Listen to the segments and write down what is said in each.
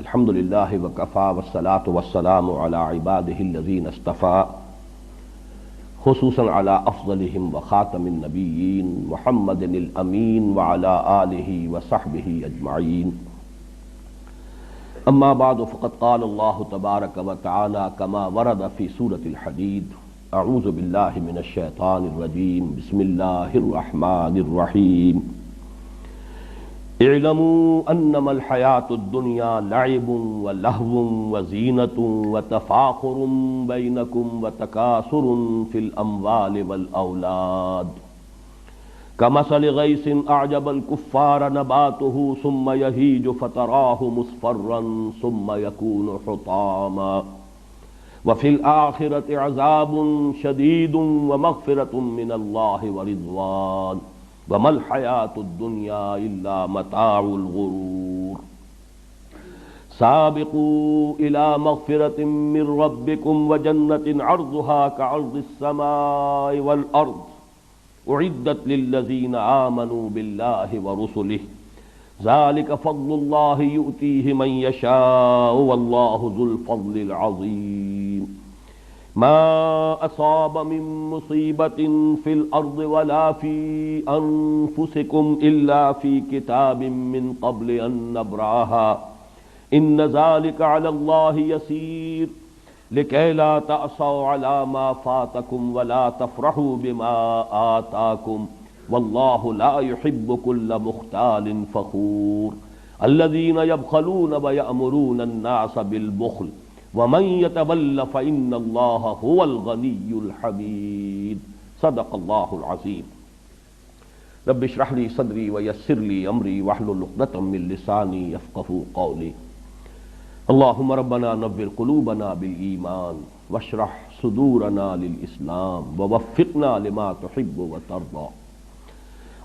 الحمد للہ وکفا والصلاة والسلام علی عبادہ الذین اصطفیٰ خصوصاً علی افضلہم وخاتم النبیین محمد الامین وعلی آلہ وصحبہ اجمعین اما بعد فقد قال اللہ تبارک وتعالی کما ورد فی سورۃ الحدید اعوذ باللہ من الشیطان الرجیم بسم اللہ الرحمن الرحیم اعلموا انما الحیاة الدنیا لعب ولہو وزینۃ وتفاخر بینکم وتکاثر فی الاموال والاولاد کمثل غیث اعجب الکفار نباتہ ثم یہیج فتراہ مصفرا ثم یکون حطاما وفی الآخرۃ عذاب شدید ومغفرۃ من اللہ ورضوان وما الحیاة الدنیا الا متاع الغرور سابقوا الى مغفرة من ربکم وجنة عرضها كعرض السماء والارض اعدت للذین آمنوا باللہ ورسلہ ذلك فضل اللہ یؤتیہ من یشاء واللہ ذو الفضل العظیم ما اصاب من مصیبت فی الارض ولا فی انفسکم الا فی کتاب من قبل ان نبرأها ان ذلك علی اللہ یسیر لکی لا تأسوا علی ما فاتکم ولا تفرحوا بما آتاکم واللہ لا يحب كل مختال فخور الذین یبخلون ویأمرون الناس بالبخل ومن يتول فإن الله هو الغني الحميد صدق الله العظيم رب اشرح لي صدري ويسر لي أمري واحلل عقدة من لساني يفقهوا قولي اللهم ربنا نور قلوبنا بالإيمان واشرح صدورنا للإسلام ووفقنا لما تحب وترضى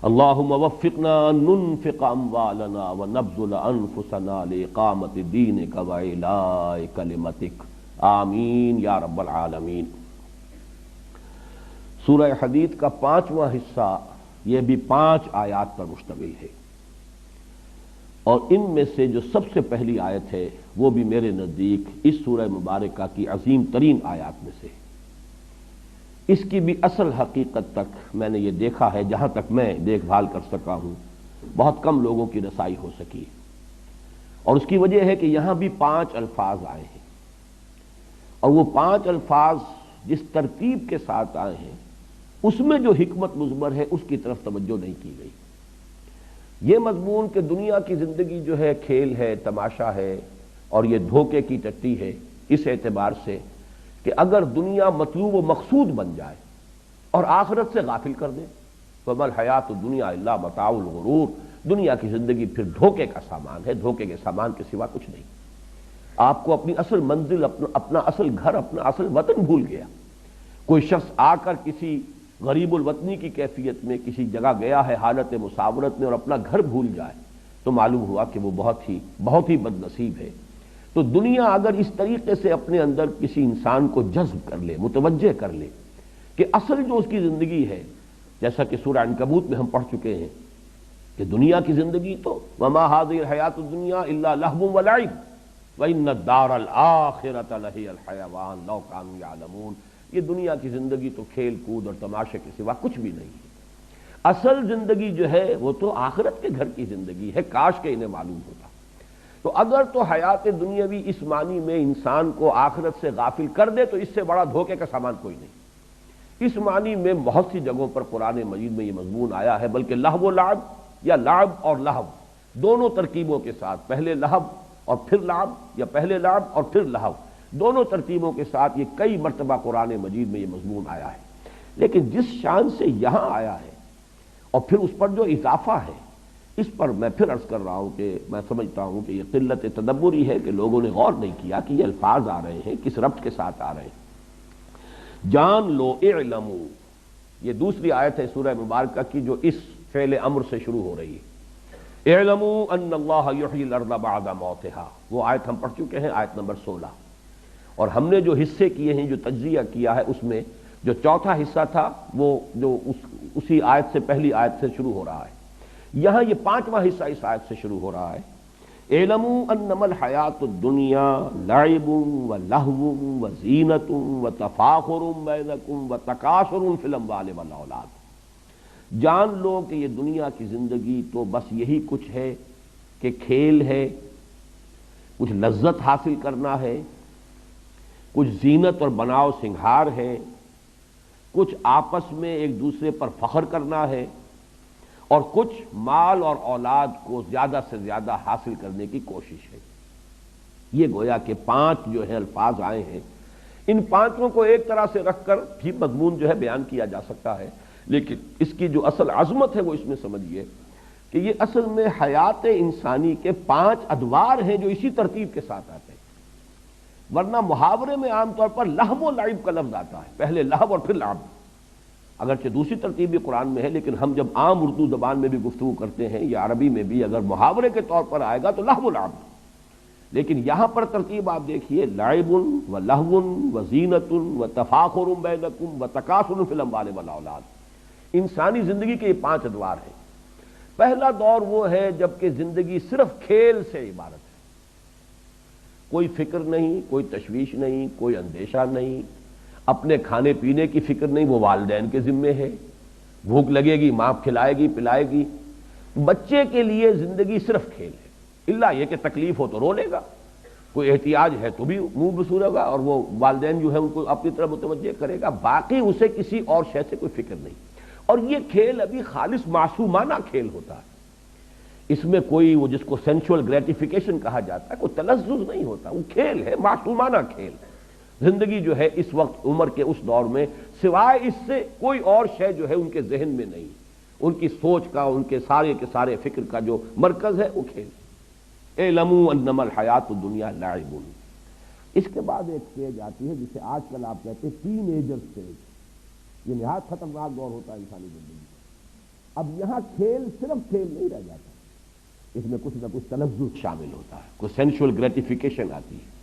اللهم وفقنا أن ننفق أموالنا ونبذل أنفسنا لإقامة دينك وإعلاء كلمتك آمین یا رب العالمین۔ سورہ حدید کا 5واں حصہ یہ بھی 5 آیات پر مشتمل ہے، اور ان میں سے جو سب سے پہلی آیت ہے وہ بھی میرے نزدیک اس سورہ مبارکہ کی عظیم ترین آیات میں سے ہے۔ اس کی بھی اصل حقیقت تک میں نے یہ دیکھا ہے، جہاں تک میں دیکھ بھال کر سکا ہوں بہت کم لوگوں کی رسائی ہو سکی، اور اس کی وجہ ہے کہ یہاں بھی 5 الفاظ آئے ہیں، اور وہ 5 الفاظ جس ترتیب کے ساتھ آئے ہیں اس میں جو حکمت مضمر ہے اس کی طرف توجہ نہیں کی گئی۔ یہ مضمون کہ دنیا کی زندگی جو ہے کھیل ہے، تماشا ہے، اور یہ دھوکے کی ٹٹی ہے، اس اعتبار سے کہ اگر دنیا مطلوب و مقصود بن جائے اور آخرت سے غافل کر دے فما الحیاۃ الدنیا الا متاع الغرور، دنیا کی زندگی پھر دھوکے کا سامان ہے، دھوکے کے سامان کے سوا کچھ نہیں۔ آپ کو اپنی اصل منزل، اپنا اصل گھر، اپنا اصل وطن بھول گیا۔ کوئی شخص آ کر کسی غریب الوطنی کی کیفیت میں کسی جگہ گیا ہے حالت مساورت میں اور اپنا گھر بھول جائے تو معلوم ہوا کہ وہ بہت ہی بد نصیب ہے۔ تو دنیا اگر اس طریقے سے اپنے اندر کسی انسان کو جذب کر لے، متوجہ کر لے کہ اصل جو اس کی زندگی ہے، جیسا کہ سورہ عنکبوت میں ہم پڑھ چکے ہیں کہ دنیا کی زندگی تو وما هذه الحیاۃ الدنیا الا لہو ولعب وان الدار الاخرۃ لہی الحیوان لو کانوا یعلمون، یہ دنیا کی زندگی تو کھیل کود اور تماشے کے سوا کچھ بھی نہیں ہے۔ اصل زندگی جو ہے وہ تو آخرت کے گھر کی زندگی ہے، کاش کہ انہیں معلوم ہوتا۔ تو اگر تو حیات دنیاوی اس معنی میں انسان کو آخرت سے غافل کر دے تو اس سے بڑا دھوکے کا سامان کوئی نہیں۔ اس معنی میں بہت سی جگہوں پر قرآن مجید میں یہ مضمون آیا ہے، بلکہ لہو و لعب یا لعب اور لہو دونوں ترکیبوں کے ساتھ، پہلے لہو اور پھر لعب، یا پہلے لعب اور پھر لہو، دونوں ترتیبوں کے ساتھ یہ کئی مرتبہ قرآن مجید میں یہ مضمون آیا ہے۔ لیکن جس شان سے یہاں آیا ہے اور پھر اس پر جو اضافہ ہے، اس پر میں پھر عرض کر رہا ہوں کہ میں سمجھتا ہوں کہ یہ قلت تدبری ہے کہ لوگوں نے غور نہیں کیا کہ یہ الفاظ آ رہے ہیں کس ربط کے ساتھ آ رہے ہیں۔ جان لو، اعلموا، یہ دوسری آیت ہے سورہ مبارکہ کی جو اس فعل امر سے شروع ہو رہی ہے۔ اعلموا ان اللہ یحیی الارض بعد موتها، وہ آیت ہم پڑھ چکے ہیں، آیت نمبر 16، اور ہم نے جو حصے کیے ہیں، جو تجزیہ کیا ہے، اس میں جو چوتھا حصہ تھا وہ جو اسی آیت سے پہلی آیت سے شروع ہو رہا ہے۔ یہاں یہ 5واں حصہ اس آیت سے شروع ہو رہا ہے اعلموا انما الحیات الدنیا لعب و لہو و زینت و تفاخر بینکم و تکاثر فی الاموال والاولاد، جان لو کہ یہ دنیا کی زندگی تو بس یہی کچھ ہے کہ کھیل ہے، کچھ لذت حاصل کرنا ہے، کچھ زینت اور بناؤ سنگھار ہے، کچھ آپس میں ایک دوسرے پر فخر کرنا ہے، اور کچھ مال اور اولاد کو زیادہ سے زیادہ حاصل کرنے کی کوشش ہے۔ یہ گویا کہ 5 جو ہے الفاظ آئے ہیں، ان 5 کو ایک طرح سے رکھ کر بھی مضمون جو ہے بیان کیا جا سکتا ہے، لیکن اس کی جو اصل عظمت ہے وہ اس میں سمجھیے کہ یہ اصل میں حیات انسانی کے 5 ادوار ہیں جو اسی ترتیب کے ساتھ آتے ہیں، ورنہ محاورے میں عام طور پر لہو و لعب کا لفظ آتا ہے، پہلے لہو اور پھر لعب، اگرچہ دوسری ترتیب بھی قرآن میں ہے، لیکن ہم جب عام اردو زبان میں بھی گفتگو کرتے ہیں یا عربی میں بھی اگر محاورے کے طور پر آئے گا تو لہو و لعب، لیکن یہاں پر ترتیب آپ دیکھیے، لعب و لہو و زینت و تفاخر بینکم و تکاثر فی الاموال والاولاد۔ انسانی زندگی کے یہ 5 ادوار ہیں۔ پہلا دور وہ ہے جب کہ زندگی صرف کھیل سے عبارت ہے، کوئی فکر نہیں، کوئی تشویش نہیں، کوئی اندیشہ نہیں، اپنے کھانے پینے کی فکر نہیں، وہ والدین کے ذمے ہے، بھوک لگے گی ماں کھلائے گی پلائے گی۔ بچے کے لیے زندگی صرف کھیل ہے، الا یہ کہ تکلیف ہو تو رو لے گا، کوئی احتیاج ہے تو بھی منہ بسورے گا اور وہ والدین جو ہے ان کو اپنی طرف متوجہ کرے گا، باقی اسے کسی اور شے سے کوئی فکر نہیں۔ اور یہ کھیل ابھی خالص معصومانہ کھیل ہوتا ہے، اس میں کوئی وہ جس کو سینشول گریٹیفیکیشن کہا جاتا ہے، کوئی تلذذ نہیں ہوتا، وہ کھیل ہے، معصومانہ کھیل۔ زندگی جو ہے اس وقت عمر کے اس دور میں سوائے اس سے کوئی اور شے جو ہے ان کے ذہن میں نہیں، ان کی سوچ کا، ان کے سارے فکر کا جو مرکز ہے وہ کھیل۔ اعلموا انما الحیات الدنیا لعب۔ اس کے بعد ایک سٹیج آتی ہے جسے آج کل آپ کہتے ہیں ٹین ایجر سٹیج، یہ نہایت خطرناک دور ہوتا ہے انسانی زندگی کا۔ اب یہاں کھیل صرف کھیل نہیں رہ جاتا، اس میں کچھ نہ کچھ تلذذ شامل ہوتا ہے، کوئی سینشول گریٹیفیکیشن آتی ہے۔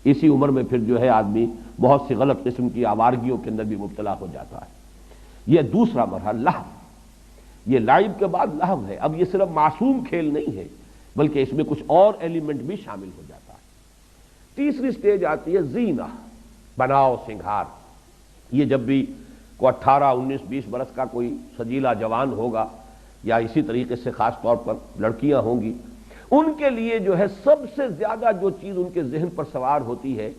اسی عمر میں پھر جو ہے آدمی بہت سی غلط قسم کی آوارگیوں کے اندر بھی مبتلا ہو جاتا ہے۔ یہ دوسرا مرحلہ لہو، یہ لعب کے بعد لہو ہے۔ اب یہ صرف معصوم کھیل نہیں ہے بلکہ اس میں کچھ اور ایلیمنٹ بھی شامل ہو جاتا ہے۔ تیسری سٹیج آتی ہے زینہ، بناؤ سنگھار۔ یہ جب بھی کوئی 18 19 20 برس کا کوئی سجیلا جوان ہوگا یا اسی طریقے سے خاص طور پر لڑکیاں ہوں گی، ان کے لیے جو ہے سب سے زیادہ جو چیز ان کے ذہن پر سوار ہوتی ہے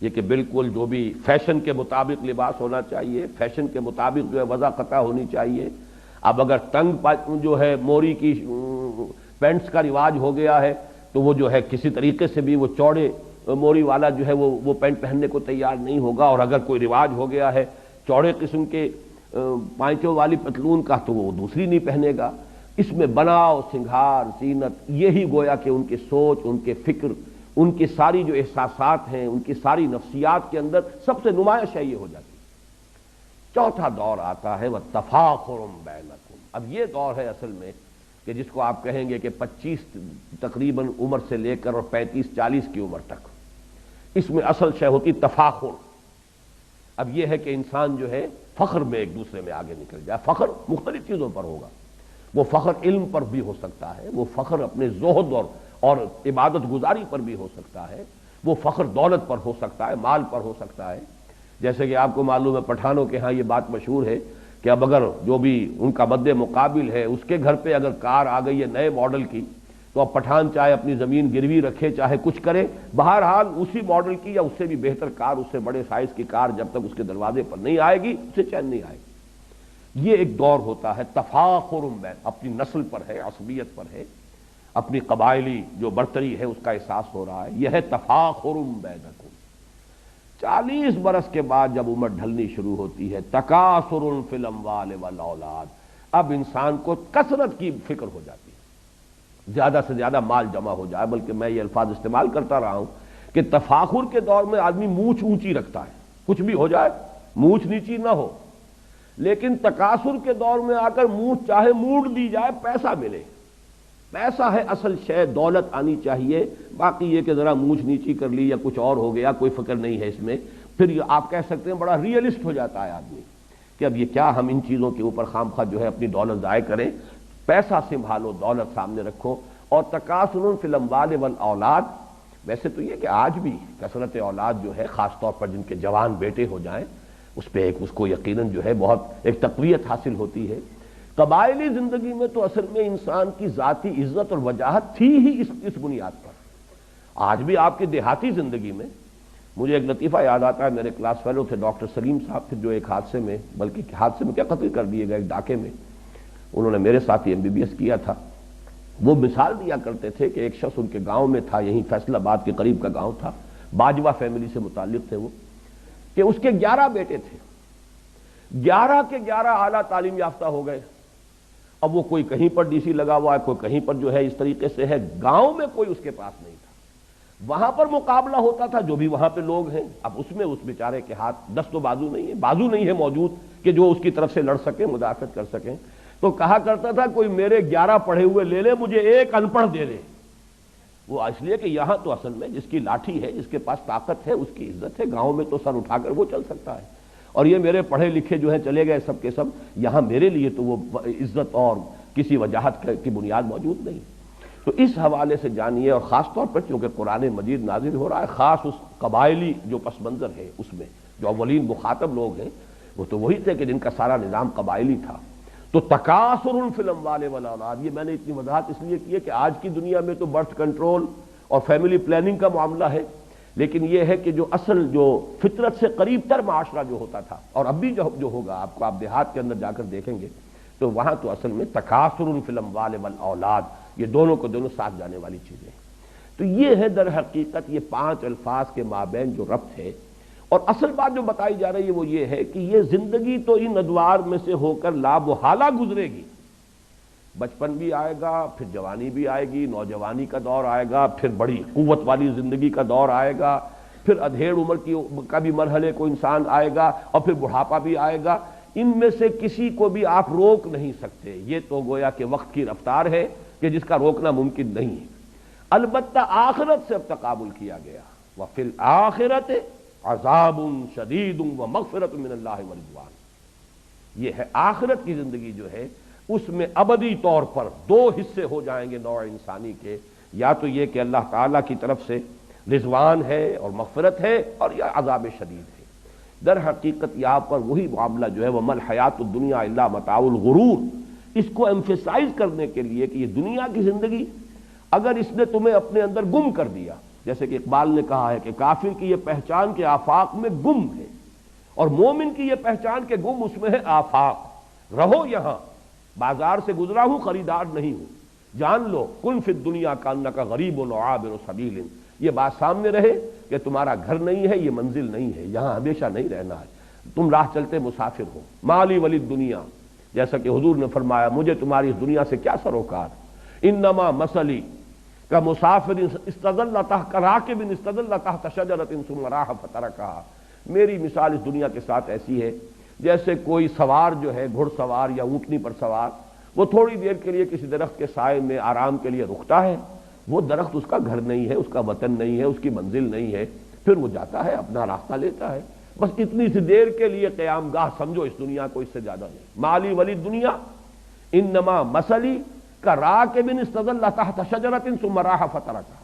یہ کہ بالکل جو بھی فیشن کے مطابق لباس ہونا چاہیے، فیشن کے مطابق جو ہے وضع قطع ہونی چاہیے۔ اب اگر تنگ جو ہے موری کی پینٹس کا رواج ہو گیا ہے تو وہ جو ہے کسی طریقے سے بھی وہ چوڑے موری والا جو ہے وہ پینٹ پہننے کو تیار نہیں ہوگا، اور اگر کوئی رواج ہو گیا ہے چوڑے قسم کے پائچوں والی پتلون کا تو وہ دوسری نہیں پہنے گا۔ اس میں بناؤ سنگھار زینت، یہی گویا کہ ان کی سوچ، ان کے فکر، ان کی ساری جو احساسات ہیں، ان کی ساری نفسیات کے اندر سب سے نمایاں شے یہ ہو جاتی ہے۔ چوتھا دور آتا ہے وہ تفاخر بینکم۔ اب یہ دور ہے اصل میں کہ جس کو آپ کہیں گے کہ 25 تقریباً عمر سے لے کر اور 35 40 کی عمر تک، اس میں اصل شے ہوتی تفاخر۔ اب یہ ہے کہ انسان جو ہے فخر میں ایک دوسرے میں آگے نکل جائے۔ فخر مختلف چیزوں پر ہوگا، وہ فخر علم پر بھی ہو سکتا ہے، وہ فخر اپنے زہد اور عبادت گزاری پر بھی ہو سکتا ہے، وہ فخر دولت پر ہو سکتا ہے، مال پر ہو سکتا ہے۔ جیسے کہ آپ کو معلوم ہے پٹھانوں کے ہاں یہ بات مشہور ہے کہ اب اگر جو بھی ان کا مد مقابل ہے اس کے گھر پہ اگر کار آ گئی ہے نئے ماڈل کی تو اب پٹھان چاہے اپنی زمین گروی رکھے چاہے کچھ کرے، بہرحال اسی ماڈل کی یا اس سے بھی بہتر کار، اس سے بڑے سائز کی کار جب تک اس کے دروازے پر نہیں آئے گی اسے چین نہیں آئے گی۔ یہ ایک دور ہوتا ہے تفاخر بین، اپنی نسل پر ہے، عصبیت پر ہے، اپنی قبائلی جو برتری ہے اس کا احساس ہو رہا ہے۔ یہ ہے تفاخر بینکم۔ 40 برس کے بعد جب عمر ڈھلنی شروع ہوتی ہے، تکاثر فی الاموال والاولاد، اب انسان کو کثرت کی فکر ہو جاتی ہے، زیادہ سے زیادہ مال جمع ہو جائے۔ بلکہ میں یہ الفاظ استعمال کرتا رہا ہوں کہ تفاخر کے دور میں آدمی مونچھ اونچی رکھتا ہے، کچھ بھی ہو جائے مونچھ نیچی نہ ہو، لیکن تکاثر کے دور میں آ کر مونچھ چاہے موڑ دی جائے، پیسہ ملے، پیسہ ہے اصل شے، دولت آنی چاہیے، باقی یہ کہ ذرا مونچھ نیچی کر لی یا کچھ اور ہو گیا کوئی فکر نہیں ہے اس میں۔ پھر یہ آپ کہہ سکتے ہیں بڑا ریئلسٹ ہو جاتا ہے آدمی کہ اب یہ کیا ہم ان چیزوں کے اوپر خام خواہ جو ہے اپنی دولت ضائع کریں، پیسہ سنبھالو، دولت سامنے رکھو، اور تکاثر فی الاموال والاولاد، ویسے تو یہ کہ آج بھی کثرت اولاد جو ہے خاص طور پر جن کے جوان بیٹے ہو جائیں اس پہ اس کو یقیناً جو ہے بہت ایک تقویت حاصل ہوتی ہے۔ قبائلی زندگی میں تو اصل میں انسان کی ذاتی عزت اور وجاہت تھی ہی اس بنیاد پر۔ آج بھی آپ کی دیہاتی زندگی میں مجھے ایک لطیفہ یاد آتا ہے، میرے کلاس فیلو تھے ڈاکٹر سلیم صاحب تھے جو ایک حادثے میں، بلکہ حادثے میں کیا قتل کر دیے گئے، ایک ڈاکے میں، انہوں نے میرے ساتھ MBBS کیا تھا۔ وہ مثال دیا کرتے تھے کہ ایک شخص ان کے گاؤں میں تھا، یہیں فیصل آباد کے قریب کا گاؤں تھا، باجوہ فیملی سے متعلق تھے وہ، کہ اس کے 11 بیٹے تھے، 11 کے 11 اعلیٰ تعلیم یافتہ ہو گئے۔ اب وہ کوئی کہیں پر DC لگا ہوا ہے، کوئی کہیں پر جو ہے اس طریقے سے ہے، گاؤں میں کوئی اس کے پاس نہیں تھا۔ وہاں پر مقابلہ ہوتا تھا، جو بھی وہاں پہ لوگ ہیں، اب اس میں اس بیچارے کے ہاتھ دست و بازو نہیں ہے، بازو نہیں ہے موجود کہ جو اس کی طرف سے لڑ سکیں، مدافعت کر سکیں، تو کہا کرتا تھا کوئی میرے 11 پڑھے ہوئے لے لے، مجھے ایک ان پڑھ دے دے۔ وہ اس لیے کہ یہاں تو اصل میں جس کی لاٹھی ہے، جس کے پاس طاقت ہے، اس کی عزت ہے، گاؤں میں تو سر اٹھا کر وہ چل سکتا ہے، اور یہ میرے پڑھے لکھے جو ہیں چلے گئے سب کے سب، یہاں میرے لیے تو وہ عزت اور کسی وجاہت کی بنیاد موجود نہیں۔ تو اس حوالے سے جانیے، اور خاص طور پر چونکہ قرآن مجید نازل ہو رہا ہے خاص اس قبائلی جو پس منظر ہے اس میں جو اولین مخاطب لوگ ہیں وہ تو وہی تھے کہ جن کا سارا نظام قبائلی تھا۔ تو تکاثر فی الاموال والاولاد، یہ میں نے اتنی وضاحت اس لیے کی ہے کہ آج کی دنیا میں تو برتھ کنٹرول اور فیملی پلاننگ کا معاملہ ہے، لیکن یہ ہے کہ جو اصل جو فطرت سے قریب تر معاشرہ جو ہوتا تھا، اور اب بھی جو ہوگا آپ دیہات کے اندر جا کر دیکھیں گے تو وہاں تو اصل میں تکاثر فی الاموال والاولاد، یہ دونوں کو دونوں ساتھ جانے والی چیزیں ہیں۔ تو یہ ہے در حقیقت یہ 5 الفاظ کے مابین جو ربط ہے، اور اصل بات جو بتائی جا رہی ہے وہ یہ ہے کہ یہ زندگی تو ان ادوار میں سے ہو کر لامحالہ گزرے گی، بچپن بھی آئے گا، پھر جوانی بھی آئے گی، نوجوانی کا دور آئے گا، پھر بڑی قوت والی زندگی کا دور آئے گا، پھر ادھیڑ عمر کا بھی مرحلے کو انسان آئے گا، اور پھر بڑھاپا بھی آئے گا۔ ان میں سے کسی کو بھی آپ روک نہیں سکتے، یہ تو گویا کہ وقت کی رفتار ہے کہ جس کا روکنا ممکن نہیں ہے۔ البتہ آخرت سے اب تقابل کیا گیا، وَفِي الْآخِرَةِ عَذَابٌ شَدِيدٌ وَمَغْفِرَةٌ مِّنَ اللَّهِ وَرِضْوَانٌ۔ یہ ہے آخرت کی زندگی جو ہے، اس میں ابدی طور پر 2 حصے ہو جائیں گے نوع انسانی کے، یا تو یہ کہ اللہ تعالیٰ کی طرف سے رضوان ہے اور مغفرت ہے، اور یا عذاب شدید ہے۔ در حقیقت یہاں پر وہی معاملہ جو ہے وَمَا الْحَيَاةُ الدُّنْيَا إِلَّا مَتَاعُ الْغُرُورِ، اس کو ایمفیسائز کرنے کے لیے کہ یہ دنیا کی زندگی اگر اس نے تمہیں اپنے اندر گم کر دیا، جیسے کہ اقبال نے کہا ہے کہ کافر کی یہ پہچان کے آفاق میں گم ہے، اور مومن کی یہ پہچان کے گم اس میں ہے آفاق۔ رہو یہاں، بازار سے گزرا ہوں، خریدار نہیں ہوں، جان لو کن فی الدنیا کانک غریب و عابر سبیل، یہ بات سامنے رہے کہ تمہارا گھر نہیں ہے، یہ منزل نہیں ہے، یہاں ہمیشہ نہیں رہنا ہے، تم راہ چلتے مسافر ہو۔ مالی ولی دنیا، جیسا کہ حضور نے فرمایا مجھے تمہاری اس دنیا سے کیا سروکار، انما مثلی کا مسافر استظل تحت راکب استظل تحت شجرۃ ثم راح فترکھا، میری مثال اس دنیا کے ساتھ ایسی ہے جیسے کوئی سوار جو ہے، گھڑ سوار یا اونٹنی پر سوار، وہ تھوڑی دیر کے لیے کسی درخت کے سائے میں آرام کے لیے رکتا ہے، وہ درخت اس کا گھر نہیں ہے، اس کا وطن نہیں ہے، اس کی منزل نہیں ہے، پھر وہ جاتا ہے اپنا راستہ لیتا ہے، بس اتنی سی دیر کے لیے قیام گاہ سمجھو اس دنیا کو، اس سے زیادہ نہیں۔ مالی ولی دنیا انما مثلی کا راکب استظل تحت شجرۃ ثم راح فترکھا۔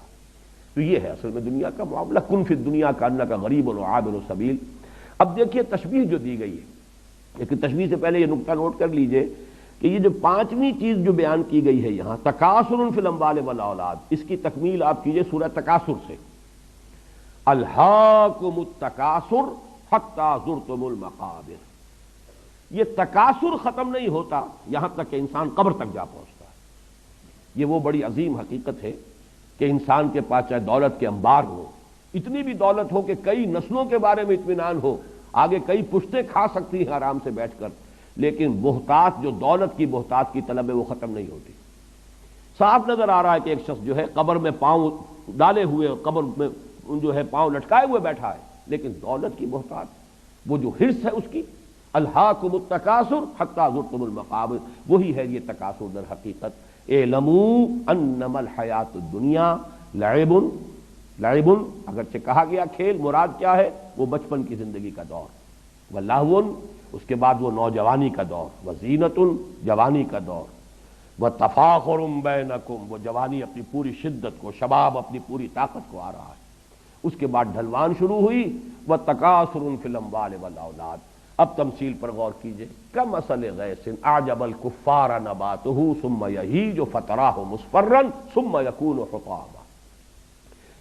تو یہ ہے اصل میں دنیا کا معاملہ، کن فی الدنیا کانک غریب و عابر سبیل۔ اب دیکھیے تشبیہ جو دی گئی ہے، لیکن تشبیہ سے پہلے یہ نقطہ نوٹ کر لیجئے کہ یہ جو 5ویں چیز جو بیان کی گئی ہے یہاں، تکاثر فی الاموال والاولاد، اس کی تکمیل آپ کیجئے سورہ تکاثر سے، الہاکم التکاثر حتی زرتم المقابر۔ یہ تکاثر ختم نہیں ہوتا یہاں تک کہ انسان قبر تک جا پہنچتا ہے۔ یہ وہ بڑی عظیم حقیقت ہے کہ انسان کے پاس چاہے دولت کے انبار ہو، اتنی بھی دولت ہو کہ کئی نسلوں کے بارے میں اطمینان ہو، آگے کئی پشتیں کھا سکتی ہیں آرام سے بیٹھ کر، لیکن بہتات جو دولت کی بہتات کی طلب ہے وہ ختم نہیں ہوتی۔ صاف نظر آ رہا ہے کہ ایک شخص جو ہے قبر میں پاؤں ڈالے ہوئے، قبر میں جو ہے پاؤں لٹکائے ہوئے بیٹھا ہے، لیکن دولت کی بہتات، وہ جو حرص ہے اس کی، الہاکم التکاثر حتی زرتم المقابر، وہی ہے یہ تکاثر در حقیقت۔ اعلموا انما الحیات الدنیا لعب، لعب اگرچہ کہا گیا کھیل، مراد کیا ہے؟ وہ بچپن کی زندگی کا دور، ولہو اس کے بعد وہ نوجوانی کا دور، وزینت جوانی کا دور، وَتَفَاخُرٌ بَيْنَكُمْ، وہ جوانی اپنی پوری شدت کو، شباب اپنی پوری طاقت کو آ رہا ہے۔ اس کے بعد ڈھلوان شروع ہوئی، وَتَكَاثُرٌ فِي الْأَمْوَالِ وَالْأَوْلَادِ۔ اب تمثیل پر غور کیجئے، کَمَثَلِ غَيْثٍ أَعْجَبَ الْكُفَّارَ نَبَاتُهُ ثُمَّ يَهِيجُ فَتَرَاهُ مُصْفَرًّا ثُمَّ يَكُونُ حُطَامًا۔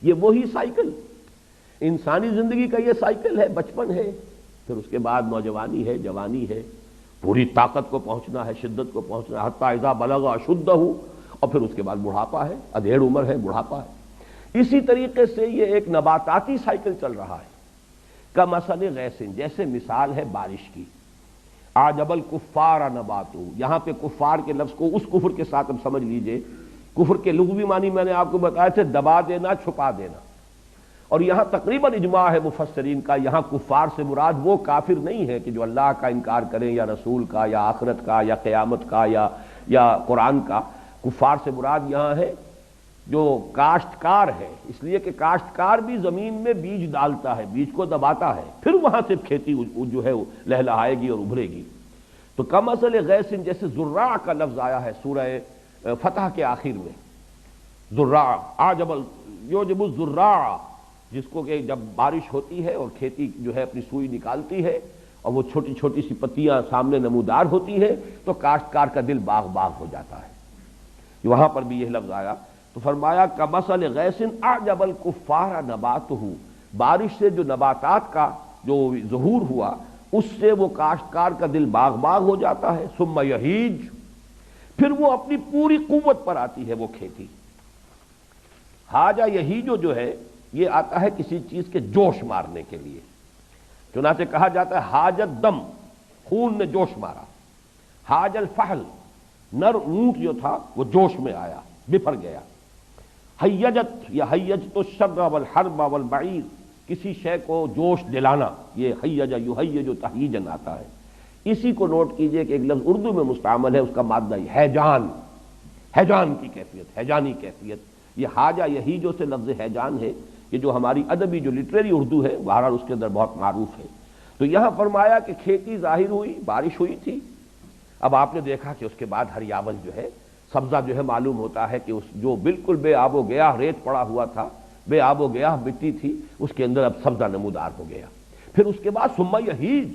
یہ وہی سائیکل، انسانی زندگی کا یہ سائیکل ہے۔ بچپن ہے، پھر اس کے بعد نوجوانی ہے، جوانی ہے، پوری طاقت کو پہنچنا ہے، شدت کو پہنچنا ہے، حتی اذا بلغ اشدہ، اور پھر اس کے بعد بڑھاپا ہے، ادھیڑ عمر ہے، بڑھاپا ہے۔ اسی طریقے سے یہ ایک نباتاتی سائیکل چل رہا ہے۔ کمثل غیث، جیسے مثال ہے بارش کی۔ اعجب الکفار نباتہ، یہاں پہ کفار کے لفظ کو اس کفر کے ساتھ اب سمجھ لیجئے۔ کفر کے لغوی معنی میں نے آپ کو بتایا تھے، دبا دینا، چھپا دینا، اور یہاں تقریباً اجماع ہے مفسرین کا، یہاں کفار سے مراد وہ کافر نہیں ہے کہ جو اللہ کا انکار کریں، یا رسول کا، یا آخرت کا، یا قیامت کا، یا قرآن کا۔ کفار سے مراد یہاں ہے جو کاشتکار ہے، اس لیے کہ کاشتکار بھی زمین میں بیج ڈالتا ہے، بیج کو دباتا ہے، پھر وہاں سے کھیتی جو ہے وہ لہلہائے گی اور ابھرے گی۔ تو کمثل غیث، جیسے زراع کا لفظ آیا ہے سورہ فتح کے آخر میں، زراع یعجب الزراع، جس کو کہ جب بارش ہوتی ہے اور کھیتی جو ہے اپنی سوئی نکالتی ہے اور وہ چھوٹی چھوٹی سی پتیاں سامنے نمودار ہوتی ہے، تو کاشتکار کا دل باغ باغ ہو جاتا ہے۔ وہاں پر بھی یہ لفظ آیا تو فرمایا کمثل غیث اعجب الکفار نباتہ، بارش سے جو نباتات کا جو ظہور ہوا اس سے وہ کاشتکار کا دل باغ باغ ہو جاتا ہے۔ ثم یہیج، پھر وہ اپنی پوری قوت پر آتی ہے وہ کھیتی۔ حاجہ یہیجو جو ہے یہ آتا ہے کسی چیز کے جوش مارنے کے لیے، چنانچہ کہا جاتا ہے حاجت دم، خون نے جوش مارا۔ حاج الفحل، نر اونٹ جو تھا وہ جوش میں آیا، بفر گیا۔ حیجت یا حیجت الشر والحرب والبعیر، کسی شے کو جوش دلانا، یہ حیج یحیج تحییجن آتا ہے۔ اسی کو نوٹ کیجئے کہ ایک لفظ اردو میں مستعمل ہے، اس کا مادہ ہیجان، ہیجان کی کیفیت، ہیجانی کیفیت۔ یہ حاجہ یہیجو سے لفظ ہیجان ہے، یہ جو ہماری ادبی جو لٹریری اردو ہے بہرحال اس کے اندر بہت معروف ہے۔ تو یہاں فرمایا کہ کھیتی ظاہر ہوئی، بارش ہوئی تھی، اب آپ نے دیکھا کہ اس کے بعد ہریاول جو ہے، سبزہ جو ہے معلوم ہوتا ہے کہ اس جو بالکل بے آب و گیاہ ریت پڑا ہوا تھا، بے آب و گیاہ مٹی تھی، اس کے اندر اب سبزہ نمودار ہو گیا۔ پھر اس کے بعد ثم یہیج،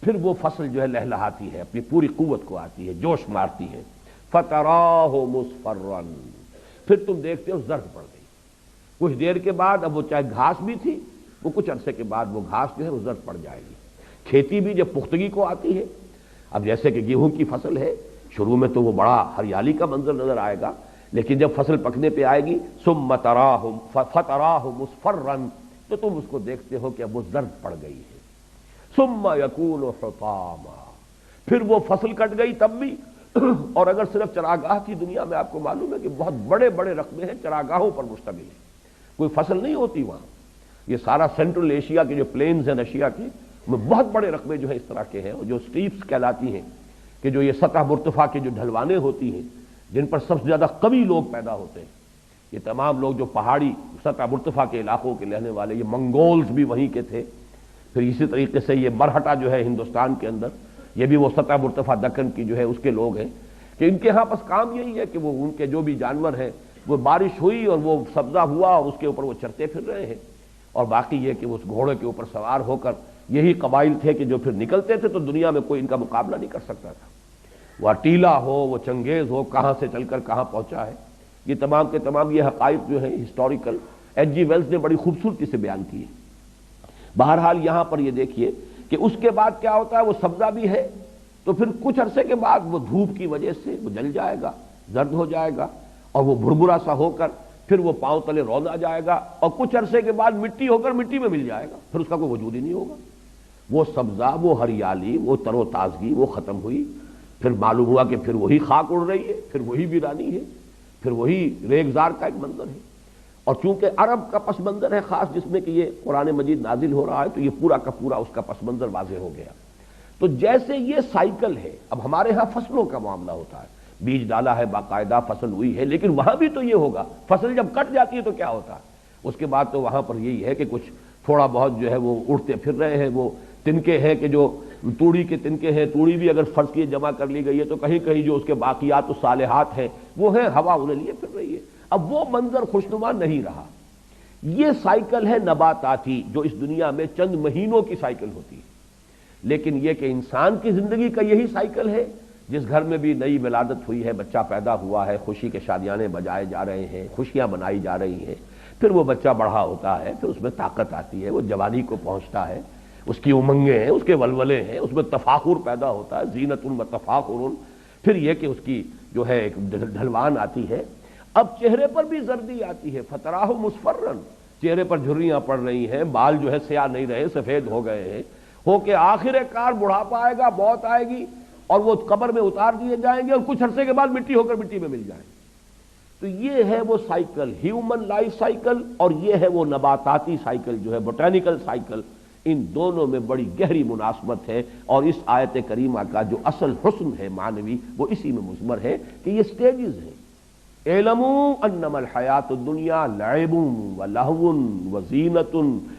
پھر وہ فصل جو ہے لہلہاتی ہے، اپنی پوری قوت کو آتی ہے، جوش مارتی ہے۔ فتراہ مصفرا، پھر تم دیکھتے ہو زرد پڑ گئی۔ کچھ دیر کے بعد اب وہ چاہے گھاس بھی تھی، وہ کچھ عرصے کے بعد وہ گھاس جو ہے وہ زرد پڑ جائے گی۔ کھیتی بھی جب پختگی کو آتی ہے، اب جیسے کہ گیہوں کی فصل ہے، شروع میں تو وہ بڑا ہریالی کا منظر نظر آئے گا، لیکن جب فصل پکنے پہ آئے گی ثم تراہ فتراہ مصفرا، تو تم اس کو دیکھتے ہو کہ اب وہ زرد پڑ گئی ہے۔ ثم یکون حطاما، پھر وہ فصل کٹ گئی تب بھی، اور اگر صرف چراگاہ کی دنیا میں آپ کو معلوم ہے کہ بہت بڑے بڑے رقبے ہیں چراگاہوں پر مشتمل ہے، کوئی فصل نہیں ہوتی وہاں۔ یہ سارا سینٹرل ایشیا کے جو پلینز ہیں رشیا کے، میں بہت بڑے رقبے جو ہیں اس طرح کے ہیں، جو سٹیپس کہلاتی ہیں، کہ جو یہ سطح مرتفع کی جو ڈھلوانے ہوتی ہیں جن پر سب سے زیادہ قوی لوگ پیدا ہوتے ہیں، یہ تمام لوگ جو پہاڑی سطح مرتفع کے علاقوں کے رہنے والے، یہ منگولز بھی وہیں کے تھے۔ پھر اسی طریقے سے یہ مرہٹا جو ہے ہندوستان کے اندر، یہ بھی وہ سطح مرتفع دکن کی جو ہے اس کے لوگ ہیں، کہ ان کے ہاں بس کام یہی ہے کہ وہ ان کے جو بھی جانور ہیں، وہ بارش ہوئی اور وہ سبزہ ہوا اور اس کے اوپر وہ چرتے پھر رہے ہیں، اور باقی یہ کہ اس گھوڑے کے اوپر سوار ہو کر یہی قبائل تھے کہ جو پھر نکلتے تھے تو دنیا میں کوئی ان کا مقابلہ نہیں کر سکتا تھا۔ وہ اٹیلا ہو، وہ چنگیز ہو، کہاں سے چل کر کہاں پہنچا ہے، یہ تمام کے تمام یہ حقائق جو ہیں ہسٹوریکل ایچ جی ویلز نے بڑی خوبصورتی سے بیان کیے۔ بہرحال یہاں پر یہ دیکھیے کہ اس کے بعد کیا ہوتا ہے، وہ سبزہ بھی ہے تو پھر کچھ عرصے کے بعد وہ دھوپ کی وجہ سے وہ جل جائے گا، زرد ہو جائے گا، اور وہ بھربھرا سا ہو کر پھر وہ پاؤں تلے رونا جائے گا، اور کچھ عرصے کے بعد مٹی ہو کر مٹی میں مل جائے گا، پھر اس کا کوئی وجود ہی نہیں ہوگا۔ وہ سبزہ، وہ ہریالی، وہ تر و تازگی وہ ختم ہوئی، پھر معلوم ہوا کہ پھر وہی خاک اڑ رہی ہے، پھر وہی ویرانی ہے، پھر وہی ریگزار کا ایک منظر ہے۔ اور چونکہ عرب کا پس منظر ہے خاص، جس میں کہ یہ قرآن مجید نازل ہو رہا ہے، تو یہ پورا کا پورا اس کا پس منظر واضح ہو گیا۔ تو جیسے یہ سائیکل ہے، اب ہمارے ہاں فصلوں کا معاملہ ہوتا ہے، بیج ڈالا ہے، باقاعدہ فصل ہوئی ہے، لیکن وہاں بھی تو یہ ہوگا، فصل جب کٹ جاتی ہے تو کیا ہوتا ہے، اس کے بعد تو وہاں پر یہی ہے کہ کچھ تھوڑا بہت جو ہے وہ اڑتے پھر رہے ہیں، وہ تنکے ہیں کہ جو توڑی کے تنکے ہیں، توڑی بھی اگر فرض کیے جمع کر لی گئی ہے تو کہیں کہیں جو اس کے باقیات الصالحات ہیں وہ ہیں، ہوا انہیں لیے پھر رہی ہے۔ اب وہ منظر خوشنما نہیں رہا۔ یہ سائیکل ہے نباتاتی جو اس دنیا میں چند مہینوں کی سائیکل ہوتی ہے، لیکن یہ کہ انسان کی زندگی کا یہی سائیکل ہے، جس گھر میں بھی نئی ولادت ہوئی ہے، بچہ پیدا ہوا ہے، خوشی کے شادیانے بجائے جا رہے ہیں، خوشیاں منائی جا رہی ہیں، پھر وہ بچہ بڑھا ہوتا ہے، پھر اس میں طاقت آتی ہے، وہ جوانی کو پہنچتا ہے، اس کی امنگیں ہیں، اس کے ولولے ہیں، اس میں تفاخر پیدا ہوتا ہے، زینت و تفاخر، پھر یہ کہ اس کی جو ہے ایک ڈھلوان آتی ہے۔ اب چہرے پر بھی زردی آتی ہے، فتراہ مصفرن، چہرے پر جھریاں پڑ رہی ہیں، بال جو ہے سیاہ نہیں رہے، سفید ہو گئے ہیں، ہو کہ آخر کار بڑھاپا آئے گا، موت آئے گی اور وہ قبر میں اتار دیے جائیں گے اور کچھ عرصے کے بعد مٹی ہو کر مٹی میں مل جائیں گے۔ تو یہ ہے وہ سائیکل، ہیومن لائف سائیکل، اور یہ ہے وہ نباتاتی سائیکل جو ہے بوٹینیکل سائیکل۔ ان دونوں میں بڑی گہری مناسبت ہے، اور اس آیت کریمہ کا جو اصل حسن ہے معنوی وہ اسی میں مضمر ہے کہ یہ سٹیجز ہیں۔ اعلموا انما الحیات الدنیا لعب ولہو وزینۃ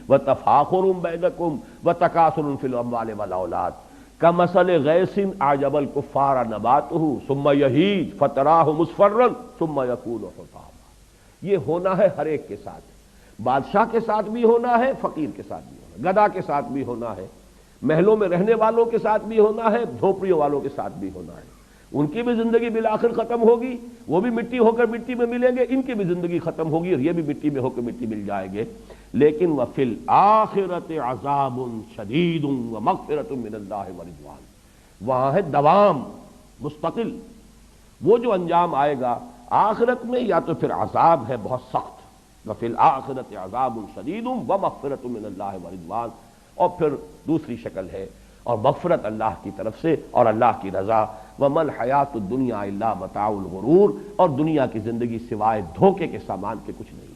وتفاخر بینکم وتکاثر فی الاموال والاولاد کمثل غیث اعجب الکفار نباتہ ثم یہیج فتراہ مصفرا ثم یکون حطاما۔ یہ ہونا ہے ہر ایک کے ساتھ، بادشاہ کے ساتھ بھی ہونا ہے، فقیر کے ساتھ بھی ہونا ہے، گدھا کے ساتھ بھی ہونا ہے، محلوں میں رہنے والوں کے ساتھ بھی ہونا ہے، جھونپڑیوں والوں کے ساتھ بھی ہونا ہے۔ ان کی بھی زندگی بالآخر ختم ہوگی، وہ بھی مٹی ہو کر مٹی میں ملیں گے، ان کی بھی زندگی ختم ہوگی اور یہ بھی مٹی میں ہو کر مٹی مل جائیں گے۔ لیکن وفی الآخرۃ عذاب شدید ومغفرۃ من اللہ ورضوان، وہاں ہے دوام مستقل۔ وہ جو انجام آئے گا آخرت میں یا تو پھر عذاب ہے بہت سخت، وفی الآخرۃ عذاب شدید ومغفرۃ من اللہ ورضوان، اور پھر دوسری شکل ہے اور مغفرت اللہ کی طرف سے اور اللہ کی رضا۔ وَمَا الْحَيَاةُ الدُّنْيَا إِلَّا مَتَاعُ الْغُرُورِ، اور دنیا کی زندگی سوائے دھوکے کے سامان کے کچھ نہیں۔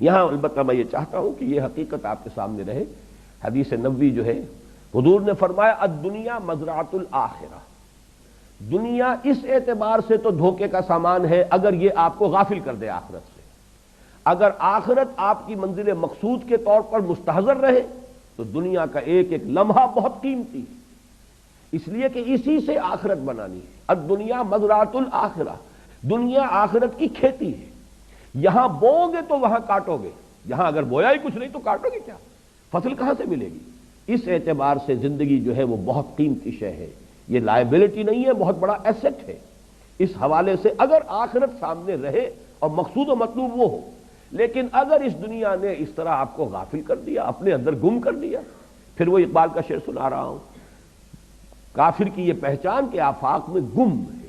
یہاں البتہ میں یہ چاہتا ہوں کہ یہ حقیقت آپ کے سامنے رہے۔ حدیث نبوی جو ہے حضور نے فرمایا الدنیا مزرعۃ الآخرہ، دنیا اس اعتبار سے تو دھوکے کا سامان ہے اگر یہ آپ کو غافل کر دے آخرت سے۔ اگر آخرت آپ کی منزل مقصود کے طور پر مستحضر رہے تو دنیا کا ایک ایک لمحہ بہت قیمتی ہے، اس لیے کہ اسی سے آخرت بنانی ہے۔ الدنیا مزرعۃ الآخرہ، دنیا آخرت کی کھیتی ہے، یہاں بوؤ گے تو وہاں کاٹو گے، یہاں اگر بویا ہی کچھ نہیں تو کاٹو گے کیا، فصل کہاں سے ملے گی؟ اس اعتبار سے زندگی جو ہے وہ بہت قیمتی شے ہے، یہ لائبلٹی نہیں ہے، بہت بڑا ایسٹ ہے۔ اس حوالے سے اگر آخرت سامنے رہے اور مقصود و مطلوب وہ ہو، لیکن اگر اس دنیا نے اس طرح آپ کو غافل کر دیا، اپنے اندر گم کر دیا، پھر وہ اقبال کا شعر سنا رہا ہوں، کافر کی یہ پہچان کہ آفاق میں گم ہے،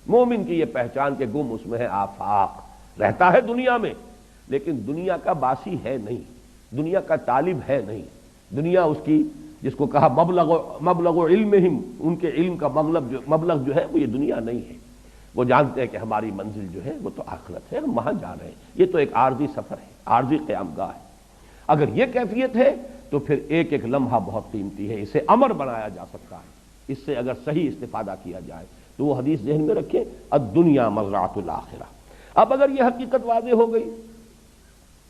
مومن کی یہ پہچان کہ گم اس میں ہے آفاق، رہتا ہے دنیا میں لیکن دنیا کا باسی ہے نہیں، دنیا کا طالب ہے نہیں، دنیا اس کی جس کو کہا مبلغ علمہم، ان کے علم کا مبلغ جو ہے وہ یہ دنیا نہیں ہے، وہ جانتے ہیں کہ ہماری منزل جو ہے وہ تو آخرت ہے، ہم وہاں جا رہے ہیں، یہ تو ایک عارضی سفر ہے، عارضی قیام گاہ ہے۔ اگر یہ کیفیت ہے تو پھر ایک ایک لمحہ بہت قیمتی ہے، اسے امر بنایا جا سکتا ہے، اس سے اگر صحیح استفادہ کیا جائے تو وہ حدیث ذہن میں رکھیں الدنیا مزرعۃ الآخرہ۔ اب اگر یہ حقیقت واضح ہو گئی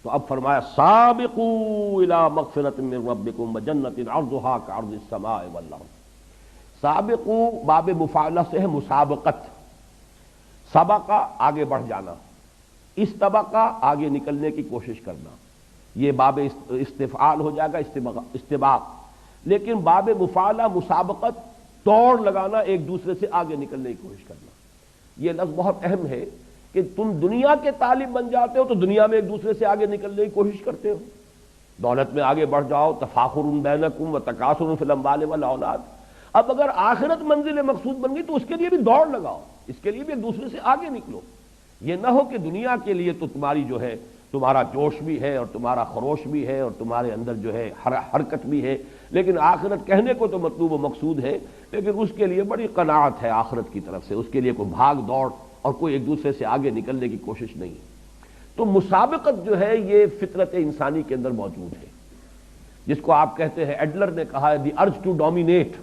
تو اب فرمایا سابقوا الی مغفرۃ من ربکم وجنۃ عرضھا کعرض السماء والارض۔ سابقوا باب مفاعلہ سے ہے مسابقت، سبقہ آگے بڑھ جانا، استبقہ آگے نکلنے کی کوشش کرنا، یہ باب استفعال ہو جائے گا، استباق، لیکن باب مفاعلہ مسابقت، دوڑ لگانا، ایک دوسرے سے آگے نکلنے کی کوشش کرنا۔ یہ لفظ بہت اہم ہے کہ تم دنیا کے طالب بن جاتے ہو تو دنیا میں ایک دوسرے سے آگے نکلنے کی کوشش کرتے ہو، دولت میں آگے بڑھ جاؤ، تفاخر بینکم وتکاثر فی الاموال والاولاد۔ اب اگر آخرت منزل مقصود بن گئی تو اس کے لیے بھی دوڑ لگاؤ، اس کے لیے بھی ایک دوسرے سے آگے نکلو۔ یہ نہ ہو کہ دنیا کے لیے تو تمہاری جو ہے تمہارا جوش بھی ہے اور تمہارا خروش بھی ہے اور تمہارے اندر جو ہے حرکت بھی ہے، لیکن آخرت کہنے کو تو مطلوب و مقصود ہے، لیکن اس کے لیے بڑی قناعت ہے آخرت کی طرف سے، اس کے لیے کوئی بھاگ دوڑ اور کوئی ایک دوسرے سے آگے نکلنے کی کوشش نہیں۔ تو مسابقت جو ہے یہ فطرت انسانی کے اندر موجود ہے، جس کو آپ کہتے ہیں، ایڈلر نے کہا ہے دی ارج ٹو ڈومینیٹ،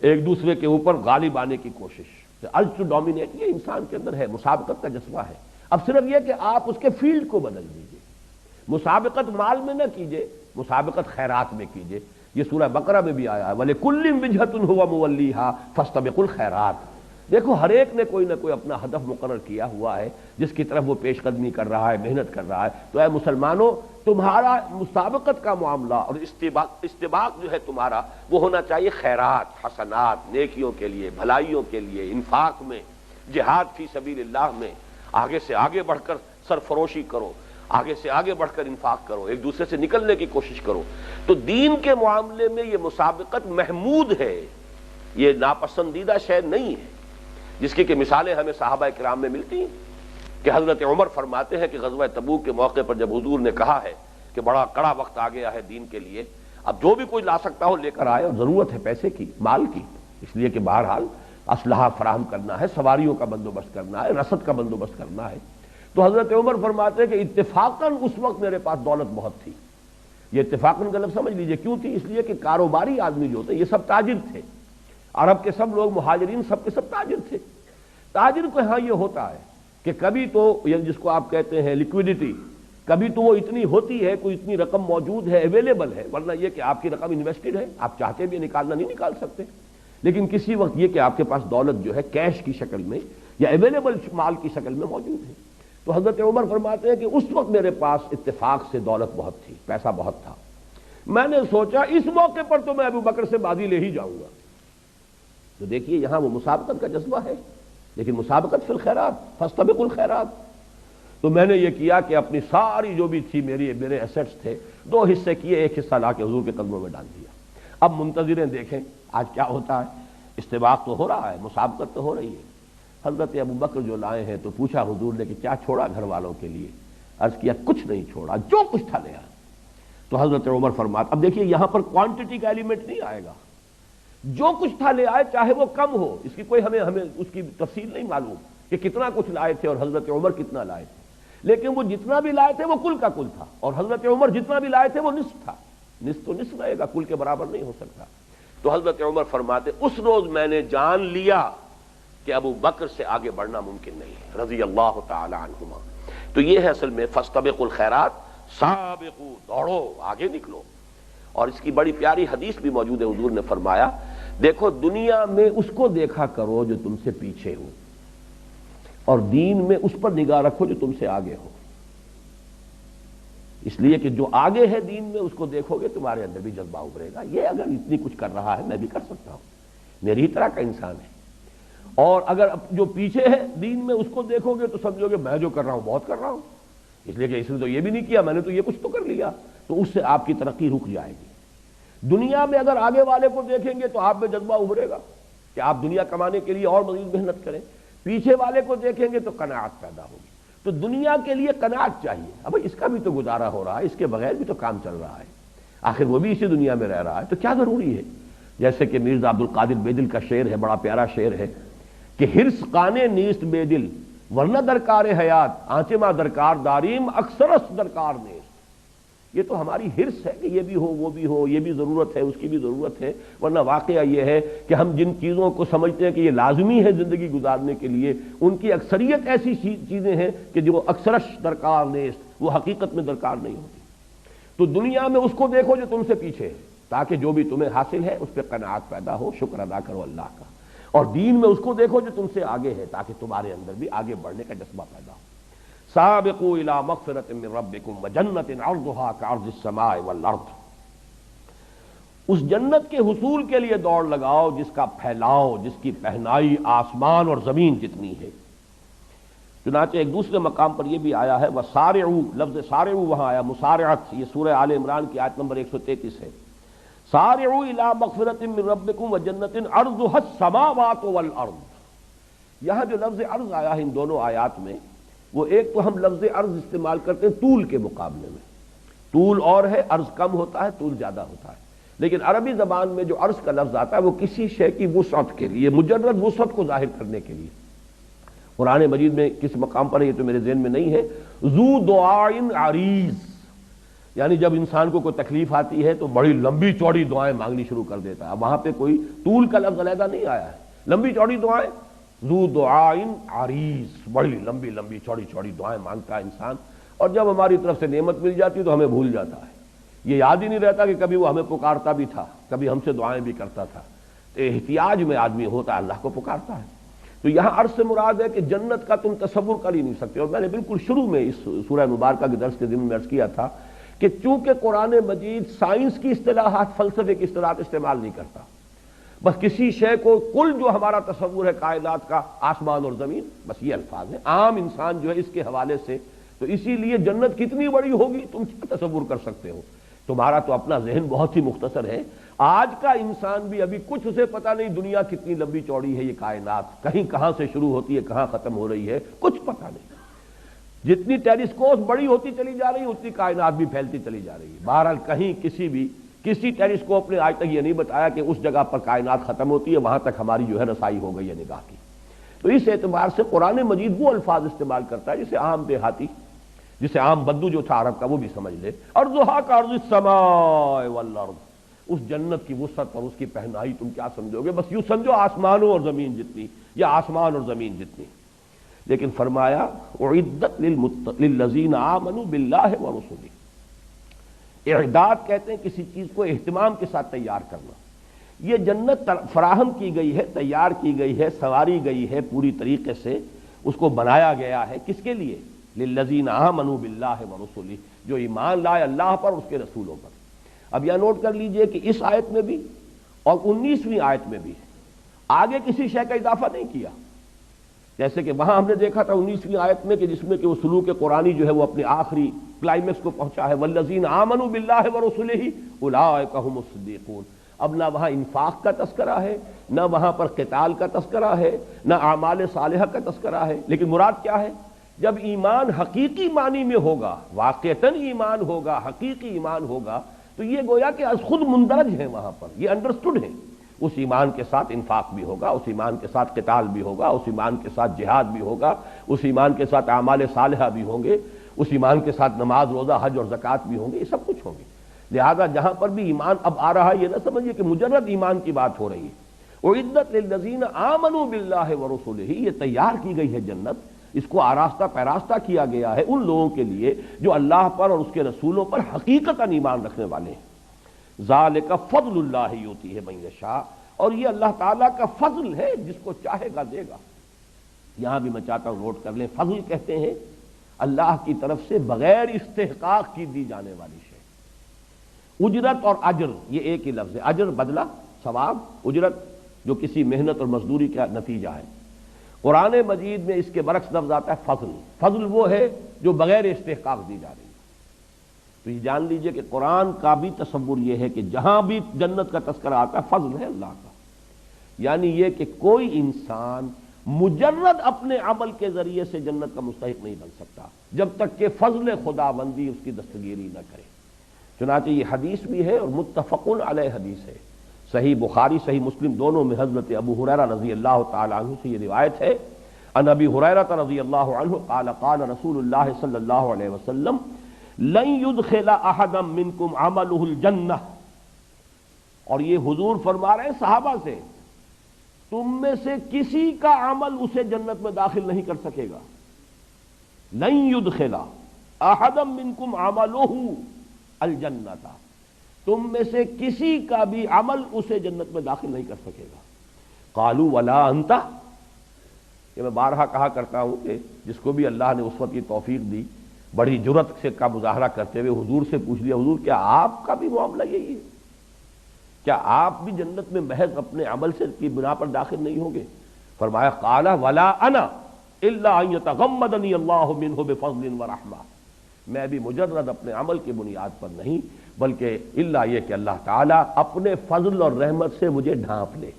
ایک دوسرے کے اوپر غالب آنے کی کوشش، ارج ٹو ڈومینیٹ یہ انسان کے اندر ہے، مسابقت کا جذبہ ہے۔ اب صرف یہ کہ آپ اس کے فیلڈ کو بدل دیجئے، مسابقت مال میں نہ کیجئے، مسابقت خیرات میں کیجئے، یہ سورہ بقرہ میں بھی آیا ہے وَلِكُلٍّ وِجْهَةٌ هُوَ مُوَلِّيهَا فَاسْتَبِقُوا الْخَيْرَاتِ۔ دیکھو ہر ایک نے کوئی نہ کوئی اپنا ہدف مقرر کیا ہوا ہے جس کی طرف وہ پیش قدمی کر رہا ہے، محنت کر رہا ہے۔ تو اے مسلمانوں، تمہارا مسابقت کا معاملہ اور استباق جو ہے تمہارا وہ ہونا چاہیے خیرات، حسنات، نیکیوں کے لیے، بھلائیوں کے لیے، انفاق میں، جہاد فی سبیل اللہ میں آگے سے آگے بڑھ کر سرفروشی کرو، آگے سے آگے بڑھ کر انفاق کرو، ایک دوسرے سے نکلنے کی کوشش کرو۔ تو دین کے معاملے میں یہ مسابقت محمود ہے، یہ ناپسندیدہ شے نہیں ہے، جس کی کہ مثالیں ہمیں صحابہ کرام میں ملتی ہیں کہ حضرت عمر فرماتے ہیں کہ غزوہ تبوک کے موقع پر جب حضور نے کہا ہے کہ بڑا کڑا وقت آ گیا ہے دین کے لیے، اب جو بھی کوئی لا سکتا ہو لے کر آئے، اور ضرورت ہے پیسے کی، مال کی، اس لیے کہ بہرحال اسلحہ فراہم کرنا ہے، سواریوں کا بندوبست کرنا ہے، رسد کا بندوبست کرنا ہے۔ تو حضرت عمر فرماتے ہیں کہ اتفاقاً اس وقت میرے پاس دولت بہت تھی۔ یہ اتفاقاً کا لفظ سمجھ لیجئے کیوں تھی؟ اس لیے کہ کاروباری آدمی جو ہوتے ہیں یہ سب تاجر تھے، عرب کے سب لوگ، مہاجرین سب کے سب تاجر تھے۔ تاجر کو ہاں یہ ہوتا ہے کہ کبھی تو جس کو آپ کہتے ہیں لیکویڈیٹی، کبھی تو وہ اتنی ہوتی ہے، کوئی اتنی رقم موجود ہے، اویلیبل ہے، ورنہ یہ کہ آپ کی رقم انویسٹڈ ہے، آپ چاہتے بھی نکالنا نہیں نکال سکتے۔ لیکن کسی وقت یہ کہ آپ کے پاس دولت جو ہے کیش کی شکل میں یا اویلیبل مال کی شکل میں موجود ہے۔ تو حضرت عمر فرماتے ہیں کہ اس وقت میرے پاس اتفاق سے دولت بہت تھی، پیسہ بہت تھا۔ میں نے سوچا اس موقع پر تو میں ابو بکر سے بازی لے ہی جاؤں گا۔ تو دیکھیے یہاں وہ مسابقت کا جذبہ ہے، لیکن مسابقت فی الخیرات، فاستبقوا الخیرات۔ تو میں نے یہ کیا کہ اپنی ساری جو بھی تھی میرے ایسٹس تھے، 2 حصے کیے، ایک حصہ لا کے حضور کے قدموں میں ڈال دیا۔ اب منتظریں دیکھیں آج کیا ہوتا ہے۔ استباق تو ہو رہا ہے، مسابقت تو ہو رہی ہے۔ حضرت ابو بکر جو لائے ہیں تو پوچھا حضور نے کہ کیا چھوڑا گھر والوں کے لیے؟ عرض کیا کچھ نہیں چھوڑا، جو کچھ تھا لیا۔ تو حضرت عمر فرماتے، اب دیکھیے یہاں پر کوانٹٹی کا ایلیمنٹ نہیں آئے گا، جو کچھ تھا لے آئے، چاہے وہ کم ہو، اس کی کوئی ہمیں اس کی تفصیل نہیں معلوم کہ کتنا کچھ لائے تھے اور حضرت عمر کتنا لائے تھے، لیکن وہ جتنا بھی لائے تھے وہ کل کا کل تھا، اور حضرت عمر جتنا بھی لائے تھے وہ نصف تھا۔ نصف تو نصف رہے گا، کل کے برابر نہیں ہو سکتا۔ تو حضرت عمر فرماتے اس روز میں نے جان لیا کہ ابو بکر سے آگے بڑھنا ممکن نہیں ہے، رضی اللہ تعالی عنہما۔ تو یہ ہے اصل میں فاستبقوا الخیرات، سابقوا، دوڑو، آگے نکلو۔ اور اس کی بڑی پیاری حدیث بھی موجود ہے، حضور نے فرمایا دیکھو دنیا میں اس کو دیکھا کرو جو تم سے پیچھے ہو، اور دین میں اس پر نگاہ رکھو جو تم سے آگے ہو۔ اس لیے کہ جو آگے ہے دین میں اس کو دیکھو گے تمہارے اندر بھی جذبہ ابھرے گا، یہ اگر اتنی کچھ کر رہا ہے میں بھی کر سکتا ہوں، میری ہی طرح کا انسان ہے۔ اور اگر جو پیچھے ہے دین میں اس کو دیکھو گے تو سمجھو گے میں جو کر رہا ہوں بہت کر رہا ہوں، اس لیے کہ اس نے تو یہ بھی نہیں کیا، میں نے تو یہ کچھ تو کر لیا، تو اس سے آپ کی ترقی رک جائے گی۔ دنیا میں اگر آگے والے کو دیکھیں گے تو آپ میں جذبہ ابھرے گا کہ آپ دنیا کمانے کے لیے اور مزید محنت کریں، پیچھے والے کو دیکھیں گے تو قناعت پیدا ہوگی۔ تو دنیا کے لیے قناعت چاہیے، اب اس کا بھی تو گزارا ہو رہا ہے، اس کے بغیر بھی تو کام چل رہا ہے، آخر وہ بھی اسی دنیا میں رہ رہا ہے، تو کیا ضروری ہے؟ جیسے کہ مرزا عبد القادر بیدل کا شعر ہے، بڑا پیارا شعر ہے کہ ہرس قانے نیست بے دل ورنہ درکار حیات آنچما درکار داریم اکثرس درکار نیست۔ یہ تو ہماری ہرس ہے کہ یہ بھی ہو وہ بھی ہو، یہ بھی ضرورت ہے اس کی بھی ضرورت ہے، ورنہ واقعہ یہ ہے کہ ہم جن چیزوں کو سمجھتے ہیں کہ یہ لازمی ہے زندگی گزارنے کے لیے، ان کی اکثریت ایسی چیزیں ہیں کہ جو اکثرش درکار نیست، وہ حقیقت میں درکار نہیں ہوتی۔ تو دنیا میں اس کو دیکھو جو تم سے پیچھے ہے، تاکہ جو بھی تمہیں حاصل ہے اس پہ قناعت پیدا ہو، شکر ادا کرو اللہ کا۔ اور دین میں اس کو دیکھو جو تم سے آگے ہے، تاکہ تمہارے اندر بھی آگے بڑھنے کا جذبہ پیدا ہو۔ سابقوا الی مغفرۃ من ربکم وجنۃ عرضها کعرض السماء والارض، اس جنت کے حصول کے لیے دوڑ لگاؤ جس کا پھیلاؤ، جس کی پہنائی آسمان اور زمین جتنی ہے۔ چنانچہ ایک دوسرے مقام پر یہ بھی آیا ہے وسارعوا، لفظ سارعوا وہاں آیا مسارعت، یہ سورہ آل عمران کی آیت نمبر 133 ہے۔ سارعوا الی مغفرۃ من ربکم وجنۃ عرضها السماوات والارض، یہاں جو لفظ عرض آیا ہے ان دونوں آیات میں، وہ ایک تو ہم لفظ عرض استعمال کرتے ہیں طول کے مقابلے میں، طول اور ہے، عرض کم ہوتا ہے، طول زیادہ ہوتا ہے، لیکن عربی زبان میں جو عرض کا لفظ آتا ہے وہ کسی شے کی وسعت کے لیے، مجرد وسعت کو ظاہر کرنے کے لیے۔ قرآن مجید میں کس مقام پر ہے یہ تو میرے ذہن میں نہیں ہے، ذو دعائن عریض، یعنی جب انسان کو کوئی تکلیف آتی ہے تو بڑی لمبی چوڑی دعائیں مانگنی شروع کر دیتا ہے، وہاں پہ کوئی طول کا لفظ علیحدہ نہیں آیا ہے، لمبی چوڑی دعائیں، ذو دعائن عریض، بڑی لمبی لمبی چوڑی چوڑی دعائیں مانگتا ہے انسان، اور جب ہماری طرف سے نعمت مل جاتی ہے تو ہمیں بھول جاتا ہے یہ یاد ہی نہیں رہتا کہ کبھی وہ ہمیں پکارتا بھی تھا، کبھی ہم سے دعائیں بھی کرتا تھا۔ تو احتیاج میں آدمی ہوتا ہے، اللہ کو پکارتا ہے۔ تو یہاں عرض سے مراد ہے کہ جنت کا تم تصور کر ہی نہیں سکتے۔ اور میں نے بالکل شروع میں اس سورہ مبارکہ کے درس کے دن میں عرض کیا تھا کہ چونکہ قرآن مجید سائنس کی اصطلاحات، فلسفے کی اصطلاحات استعمال نہیں کرتا، بس کسی شے کو کل جو ہمارا تصور ہے کائنات کا، آسمان اور زمین، بس یہ الفاظ ہیں۔ عام انسان جو ہے اس کے حوالے سے، تو اسی لیے جنت کتنی بڑی ہوگی تم کیا تصور کر سکتے ہو؟ تمہارا تو اپنا ذہن بہت ہی مختصر ہے۔ آج کا انسان بھی ابھی کچھ اسے پتہ نہیں دنیا کتنی لمبی چوڑی ہے، یہ کائنات کہیں کہاں سے شروع ہوتی ہے کہاں ختم ہو رہی ہے، کچھ پتہ نہیں۔ جتنی ٹیلیسکوپ بڑی ہوتی چلی جا رہی ہے اتنی کائنات بھی پھیلتی چلی جا رہی ہے۔ بہرحال کہیں کسی ٹیلیسکوپ نے آج تک یہ نہیں بتایا کہ اس جگہ پر کائنات ختم ہوتی ہے، وہاں تک ہماری جو ہے رسائی ہو گئی ہے نگاہ کی۔ تو اس اعتبار سے قرآن مجید وہ الفاظ استعمال کرتا ہے جسے عام دیہاتی، جسے عام بدو جو تھا عرب کا وہ بھی سمجھ لے۔ ارضھا کارض السماء والارض، اس جنت کی وسعت اور اس کی پہنائی تم کیا سمجھو گے؟ بس یوں سمجھو آسمانوں اور زمین جتنی، یا آسمان اور زمین جتنی۔ لیکن فرمایا اعدت للذین آمنوا باللہ ورسلہ۔ اعداد کہتے ہیں کسی چیز کو اہتمام کے ساتھ تیار کرنا۔ یہ جنت فراہم کی گئی ہے، تیار کی گئی ہے، سنواری گئی ہے پوری طریقے سے، اس کو بنایا گیا ہے کس کے لیے؟ للذین آمنوا باللہ ورسلہ، جو ایمان لائے اللہ پر اور اس کے رسولوں پر۔ اب یہ نوٹ کر لیجئے کہ اس آیت میں بھی اور 19ویں آیت میں بھی آگے کسی شے کا اضافہ نہیں کیا۔ جیسے کہ وہاں ہم نے دیکھا تھا 19ویں آیت میں کہ جس میں کہ وہ سلوک قرآنی جو ہے وہ اپنے آخری کلائمیکس کو پہنچا ہے، والذین آمنوا باللہ ورسلہ اولئک هم الصدیقون۔ اب نہ وہاں انفاق کا تذکرہ ہے، نہ وہاں پر قتال کا تذکرہ ہے، نہ اعمال صالحہ کا تذکرہ ہے، لیکن مراد کیا ہے؟ جب ایمان حقیقی معنی میں ہوگا، واقعتاً ایمان ہوگا، حقیقی ایمان ہوگا، تو یہ گویا کہ از خود مندرج ہیں وہاں پر، یہ انڈرسٹوڈ ہے۔ اس ایمان کے ساتھ انفاق بھی ہوگا، اس ایمان کے ساتھ قتال بھی ہوگا، اس ایمان کے ساتھ جہاد بھی ہوگا، اس ایمان کے ساتھ اعمال صالحہ بھی ہوں گے، اس ایمان کے ساتھ نماز، روزہ، حج اور زکوٰۃ بھی ہوں گے، یہ سب کچھ ہوں گے۔ لہذا جہاں پر بھی ایمان اب آ رہا ہے یہ نہ سمجھیے کہ مجرد ایمان کی بات ہو رہی ہے۔ اعدت للذین آمنوا باللہ ورسلہ، یہ تیار کی گئی ہے جنت، اس کو آراستہ پیراستہ کیا گیا ہے ان لوگوں کے لیے جو اللہ پر اور اس کے رسولوں پر حقیقتاً ایمان رکھنے والے ہیں۔ ذالک فضل اللہ یؤتیہ من یشاء، اور یہ اللہ تعالیٰ کا فضل ہے، جس کو چاہے گا دے گا۔ یہاں بھی میں چاہتا ہوں نوٹ کر لیں، فضل کہتے ہیں اللہ کی طرف سے بغیر استحقاق کی دی جانے والی شے۔ اجرت اور اجر یہ ایک ہی لفظ ہے، اجر بدلہ، ثواب، اجرت جو کسی محنت اور مزدوری کا نتیجہ ہے۔ قرآن مجید میں اس کے برعکس لفظ آتا ہے فضل۔ فضل وہ ہے جو بغیر استحقاق دی جا رہی ہے۔ تو یہ جان لیجئے کہ قرآن کا بھی تصور یہ ہے کہ جہاں بھی جنت کا تذکرہ آتا ہے فضل ہے اللہ کا، یعنی یہ کہ کوئی انسان مجرد اپنے عمل کے ذریعے سے جنت کا مستحق نہیں بن سکتا جب تک کہ فضل خداوندی اس کی دستگیری نہ کرے۔ چنانچہ یہ حدیث بھی ہے اور متفق علیہ حدیث ہے، صحیح بخاری صحیح مسلم دونوں میں حضرت ابو ہریرہ رضی اللہ تعالی عنہ سے یہ روایت ہے، ان ابی ہریرہ رضی اللہ عنہ قال قال رسول اللہ صلی اللہ علیہ وسلم لن يدخل احدا منکم عملہ الجنہ، اور یہ حضور فرما رہے ہیں صحابہ سے، تم میں سے کسی کا عمل اسے جنت میں داخل نہیں کر سکے گا۔ لن يدخل احدا منکم عملہ الجنہ، تم میں سے کسی کا بھی عمل اسے جنت میں داخل نہیں کر سکے گا۔ قالوا ولا انت، یہ میں بارہا کہا کرتا ہوں کہ جس کو بھی اللہ نے اس وقت یہ توفیق دی، بڑی جرت سے کا مظاہرہ کرتے ہوئے حضور سے پوچھ لیا، حضور کیا آپ کا بھی معاملہ یہی ہے؟ کیا آپ بھی جنت میں محض اپنے عمل سے کی بنا پر داخل نہیں ہوں گے؟ فرمایا قال ولا انا الا ان يتغمدني الله منه بفضل ورحمہ، میں بھی مجرد اپنے عمل کی بنیاد پر نہیں بلکہ الا یہ کہ اللہ تعالیٰ اپنے فضل اور رحمت سے مجھے ڈھانپ لے،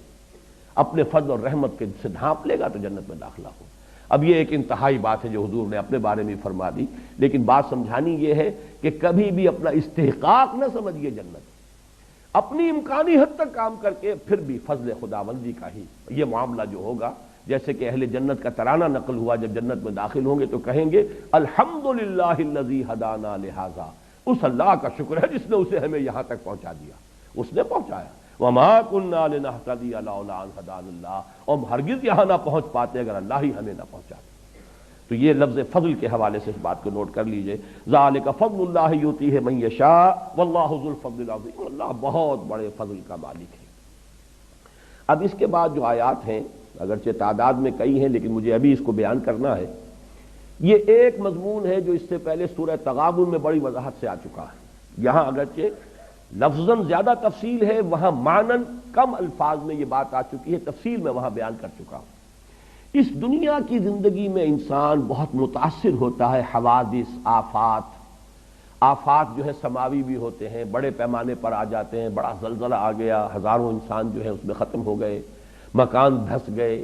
اپنے فضل اور رحمت کے سے ڈھانپ لے گا تو جنت میں داخلہ ہو۔ اب یہ ایک انتہائی بات ہے جو حضور نے اپنے بارے میں فرما دی، لیکن بات سمجھانی یہ ہے کہ کبھی بھی اپنا استحقاق نہ سمجھیے جنت، اپنی امکانی حد تک کام کر کے پھر بھی فضل خداوندی کا ہی یہ معاملہ جو ہوگا، جیسے کہ اہل جنت کا ترانہ نقل ہوا، جب جنت میں داخل ہوں گے تو کہیں گے الحمدللہ الذی ہدانا لہذا، اس اللہ کا شکر ہے جس نے اسے ہمیں یہاں تک پہنچا دیا، اس نے پہنچایا۔ وما كنا لنهتدي لولا ان هدانا اللہ، اور ہم ہرگز یہاں نہ پہنچ پاتے اگر اللہ ہی ہمیں نہ پہنچاتے۔ تو یہ لفظ فضل کے حوالے سے اس بات کو نوٹ کر لیجئے، ذالک فضل اللہ یؤتیہ من یشاء واللہ ذو الفضل العظیم، اللہ بہت بڑے فضل کا مالک ہے۔ اب اس کے بعد جو آیات ہیں اگرچہ تعداد میں کئی ہیں لیکن مجھے ابھی اس کو بیان کرنا ہے، یہ ایک مضمون ہے جو اس سے پہلے سورہ تغابن میں بڑی وضاحت سے آ چکا ہے۔ یہاں اگرچہ لفظاً زیادہ تفصیل ہے، وہاں معنن کم الفاظ میں یہ بات آ چکی ہے، تفصیل میں وہاں بیان کر چکا ہوں۔ اس دنیا کی زندگی میں انسان بہت متاثر ہوتا ہے حوادث، آفات جو ہے سماوی بھی ہوتے ہیں، بڑے پیمانے پر آ جاتے ہیں، بڑا زلزلہ آ گیا، ہزاروں انسان جو ہے اس میں ختم ہو گئے، مکان دھس گئے،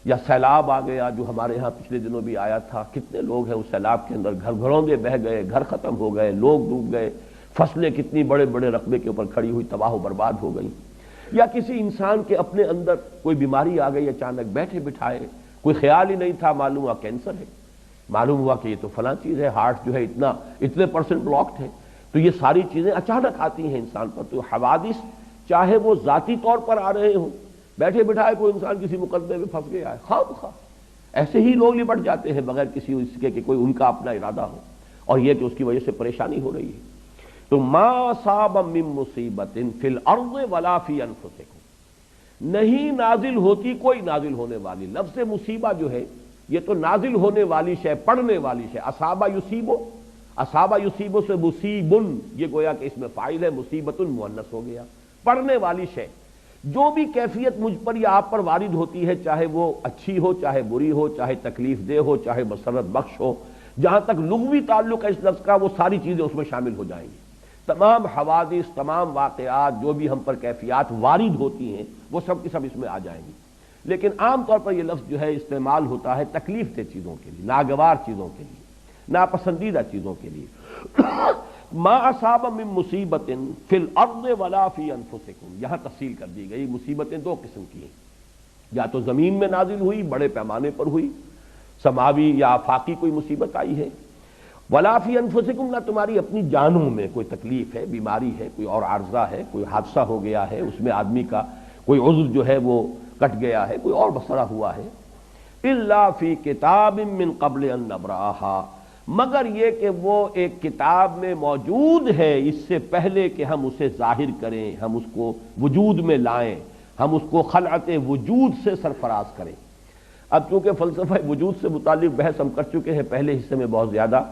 یا سیلاب آ گیا جو ہمارے ہاں پچھلے دنوں بھی آیا تھا، کتنے لوگ ہیں اس سیلاب کے اندر گھر گھروں بہ گئے، گھر ختم ہو گئے، لوگ ڈوب گئے، فصلیں کتنی بڑے بڑے رقبے کے اوپر کھڑی ہوئی تباہ و برباد ہو گئی، یا کسی انسان کے اپنے اندر کوئی بیماری آ گئی اچانک بیٹھے بٹھائے، کوئی خیال ہی نہیں تھا، معلوم ہوا کینسر ہے، معلوم ہوا کہ یہ تو فلاں چیز ہے، ہارٹ جو ہے اتنے پرسنٹ بلاکڈ ہے۔ تو یہ ساری چیزیں اچانک آتی ہیں انسان پر۔ تو حوادث چاہے وہ ذاتی طور پر آ رہے ہوں، بیٹھے بٹھائے کوئی انسان کسی مقدمے میں پھنس گیا ہے، خواہ ایسے ہی لوگ لپٹ جاتے ہیں بغیر کسی اس کے کہ کوئی ان کا اپنا ارادہ ہو، اور یہ کہ اس کی وجہ سے پریشانی ہو رہی ہے۔ تو ما اصاب من مصیبت فی الارض ولا فی انفسکم، نہیں نازل ہوتی کوئی نازل ہونے والی، لفظ مصیبہ جو ہے یہ تو نازل ہونے والی شے، پڑھنے والی شے، اصابہ یصیبو، اصابہ یصیبو سے مصیبن، یہ گویا کہ اس میں فاعل ہے، مصیبت مؤنث ہو گیا، پڑھنے والی شے، جو بھی کیفیت مجھ پر یا آپ پر وارد ہوتی ہے، چاہے وہ اچھی ہو، چاہے بری ہو، چاہے تکلیف دہ ہو، چاہے مسرت بخش ہو، جہاں تک لغوی تعلق ہے اس لفظ کا وہ ساری چیزیں اس میں شامل ہو جائیں گی۔ تمام حوادث، تمام واقعات جو بھی ہم پر کیفیات وارد ہوتی ہیں وہ سب کی سب اس میں آ جائیں گی۔ لیکن عام طور پر یہ لفظ جو ہے استعمال ہوتا ہے تکلیف دہ چیزوں کے لیے، ناگوار چیزوں کے لیے، ناپسندیدہ چیزوں کے لیے۔ ما اصاب من مصیبت فی الارض ولا فی انفسکم، یہاں تفصیل کر دی گئی۔ مصیبتیں دو قسم کی ہیں، یا تو زمین میں نازل ہوئی، بڑے پیمانے پر ہوئی، سماوی یا آفاقی کوئی مصیبت آئی ہے، ولا فی انفسکم، نہ تمہاری اپنی جانوں میں کوئی تکلیف ہے، بیماری ہے، کوئی اور عارضہ ہے، کوئی حادثہ ہو گیا ہے، اس میں آدمی کا کوئی عضو جو ہے وہ کٹ گیا ہے، کوئی اور مسئلہ ہوا ہے، الا فی کتاب من قبل ان نبرأھا، مگر یہ کہ وہ ایک کتاب میں موجود ہے اس سے پہلے کہ ہم اسے ظاہر کریں، ہم اس کو وجود میں لائیں، ہم اس کو خلعت وجود سے سرفراز کریں۔ اب چونکہ فلسفہ وجود سے متعلق بحث ہم کر چکے ہیں پہلے حصے میں بہت زیادہ،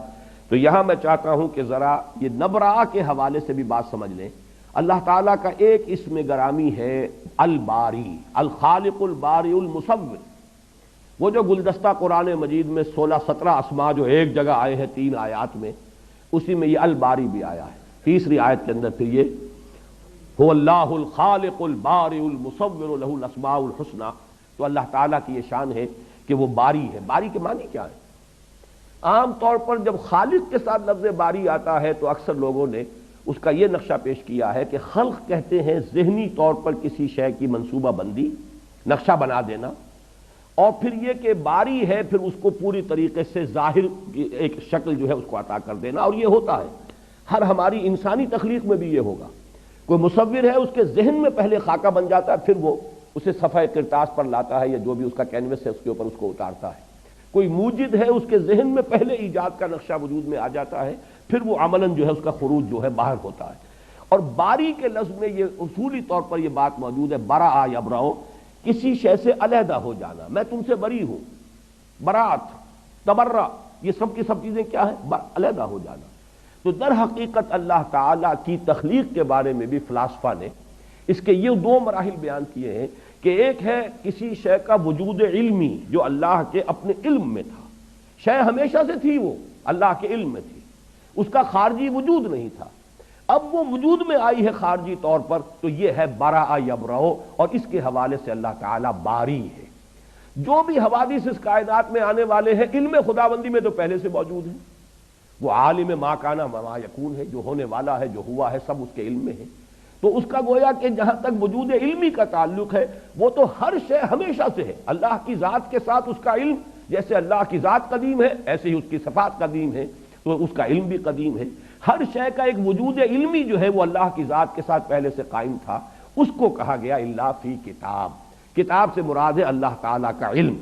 تو یہاں میں چاہتا ہوں کہ ذرا یہ نبرا کے حوالے سے بھی بات سمجھ لیں۔ اللہ تعالیٰ کا ایک اسم گرامی ہے الباری، الخالق الباری المصور، وہ جو گلدستہ قرآن مجید میں 16-17 اسماء جو ایک جگہ آئے ہیں 3 آیات میں، اسی میں یہ الباری بھی آیا ہے۔ تیسری آیت کے اندر پھر یہ هو اللہ الخالق الباری المصور له الاسماء الحسنى، تو اللہ تعالیٰ کی یہ شان ہے کہ وہ باری ہے۔ باری کے معنی کیا ہے؟ عام طور پر جب خالق کے ساتھ لفظ باری آتا ہے تو اکثر لوگوں نے اس کا یہ نقشہ پیش کیا ہے کہ خلق کہتے ہیں ذہنی طور پر کسی شے کی منصوبہ بندی، نقشہ بنا دینا، اور پھر یہ کہ باری ہے پھر اس کو پوری طریقے سے ظاہر ایک شکل جو ہے اس کو عطا کر دینا، اور یہ ہوتا ہے ہر ہماری انسانی تخلیق میں بھی یہ ہوگا۔ کوئی مصور ہے، اس کے ذہن میں پہلے خاکہ بن جاتا ہے، پھر وہ اسے صفحہ کرتاس پر لاتا ہے یا جو بھی اس کا کینوس ہے اس کے اوپر اس کو اتارتا ہے۔ کوئی موجد ہے، اس کے ذہن میں پہلے ایجاد کا نقشہ وجود میں آ جاتا ہے، پھر وہ عملاً جو ہے اس کا خروج جو ہے باہر ہوتا ہے۔ اور باری کے لفظ میں یہ اصولی طور پر یہ بات موجود ہے، برا یبرأ، کسی شے سے علیحدہ ہو جانا، میں تم سے بری ہوں، برات، تبرع، یہ سب کی سب چیزیں کیا ہیں؟ علیحدہ ہو جانا۔ تو در حقیقت اللہ تعالیٰ کی تخلیق کے بارے میں بھی فلاسفہ نے اس کے یہ 2 مراحل بیان کیے ہیں کہ ایک ہے کسی شے کا وجود علمی جو اللہ کے اپنے علم میں تھا، شے ہمیشہ سے تھی، وہ اللہ کے علم میں تھی، اس کا خارجی وجود نہیں تھا، اب وہ وجود میں آئی ہے خارجی طور پر، تو یہ ہے برا یبرأ، اور اس کے حوالے سے اللہ تعالیٰ باری ہے۔ جو بھی حوادث اس کائنات میں آنے والے ہیں علم خداوندی میں تو پہلے سے موجود ہیں، وہ عالم ما کان ما یکون ہے، جو ہونے والا ہے، جو ہوا ہے، سب اس کے علم میں ہے۔ تو اس کا گویا کہ جہاں تک وجود علمی کا تعلق ہے وہ تو ہر شے ہمیشہ سے ہے، اللہ کی ذات کے ساتھ اس کا علم، جیسے اللہ کی ذات قدیم ہے ایسے ہی اس کی صفات قدیم ہے، تو اس کا علم بھی قدیم ہے۔ ہر شے کا ایک وجود علمی جو ہے وہ اللہ کی ذات کے ساتھ پہلے سے قائم تھا، اس کو کہا گیا الا فی کتاب، کتاب سے مراد ہے اللہ تعالیٰ کا علم۔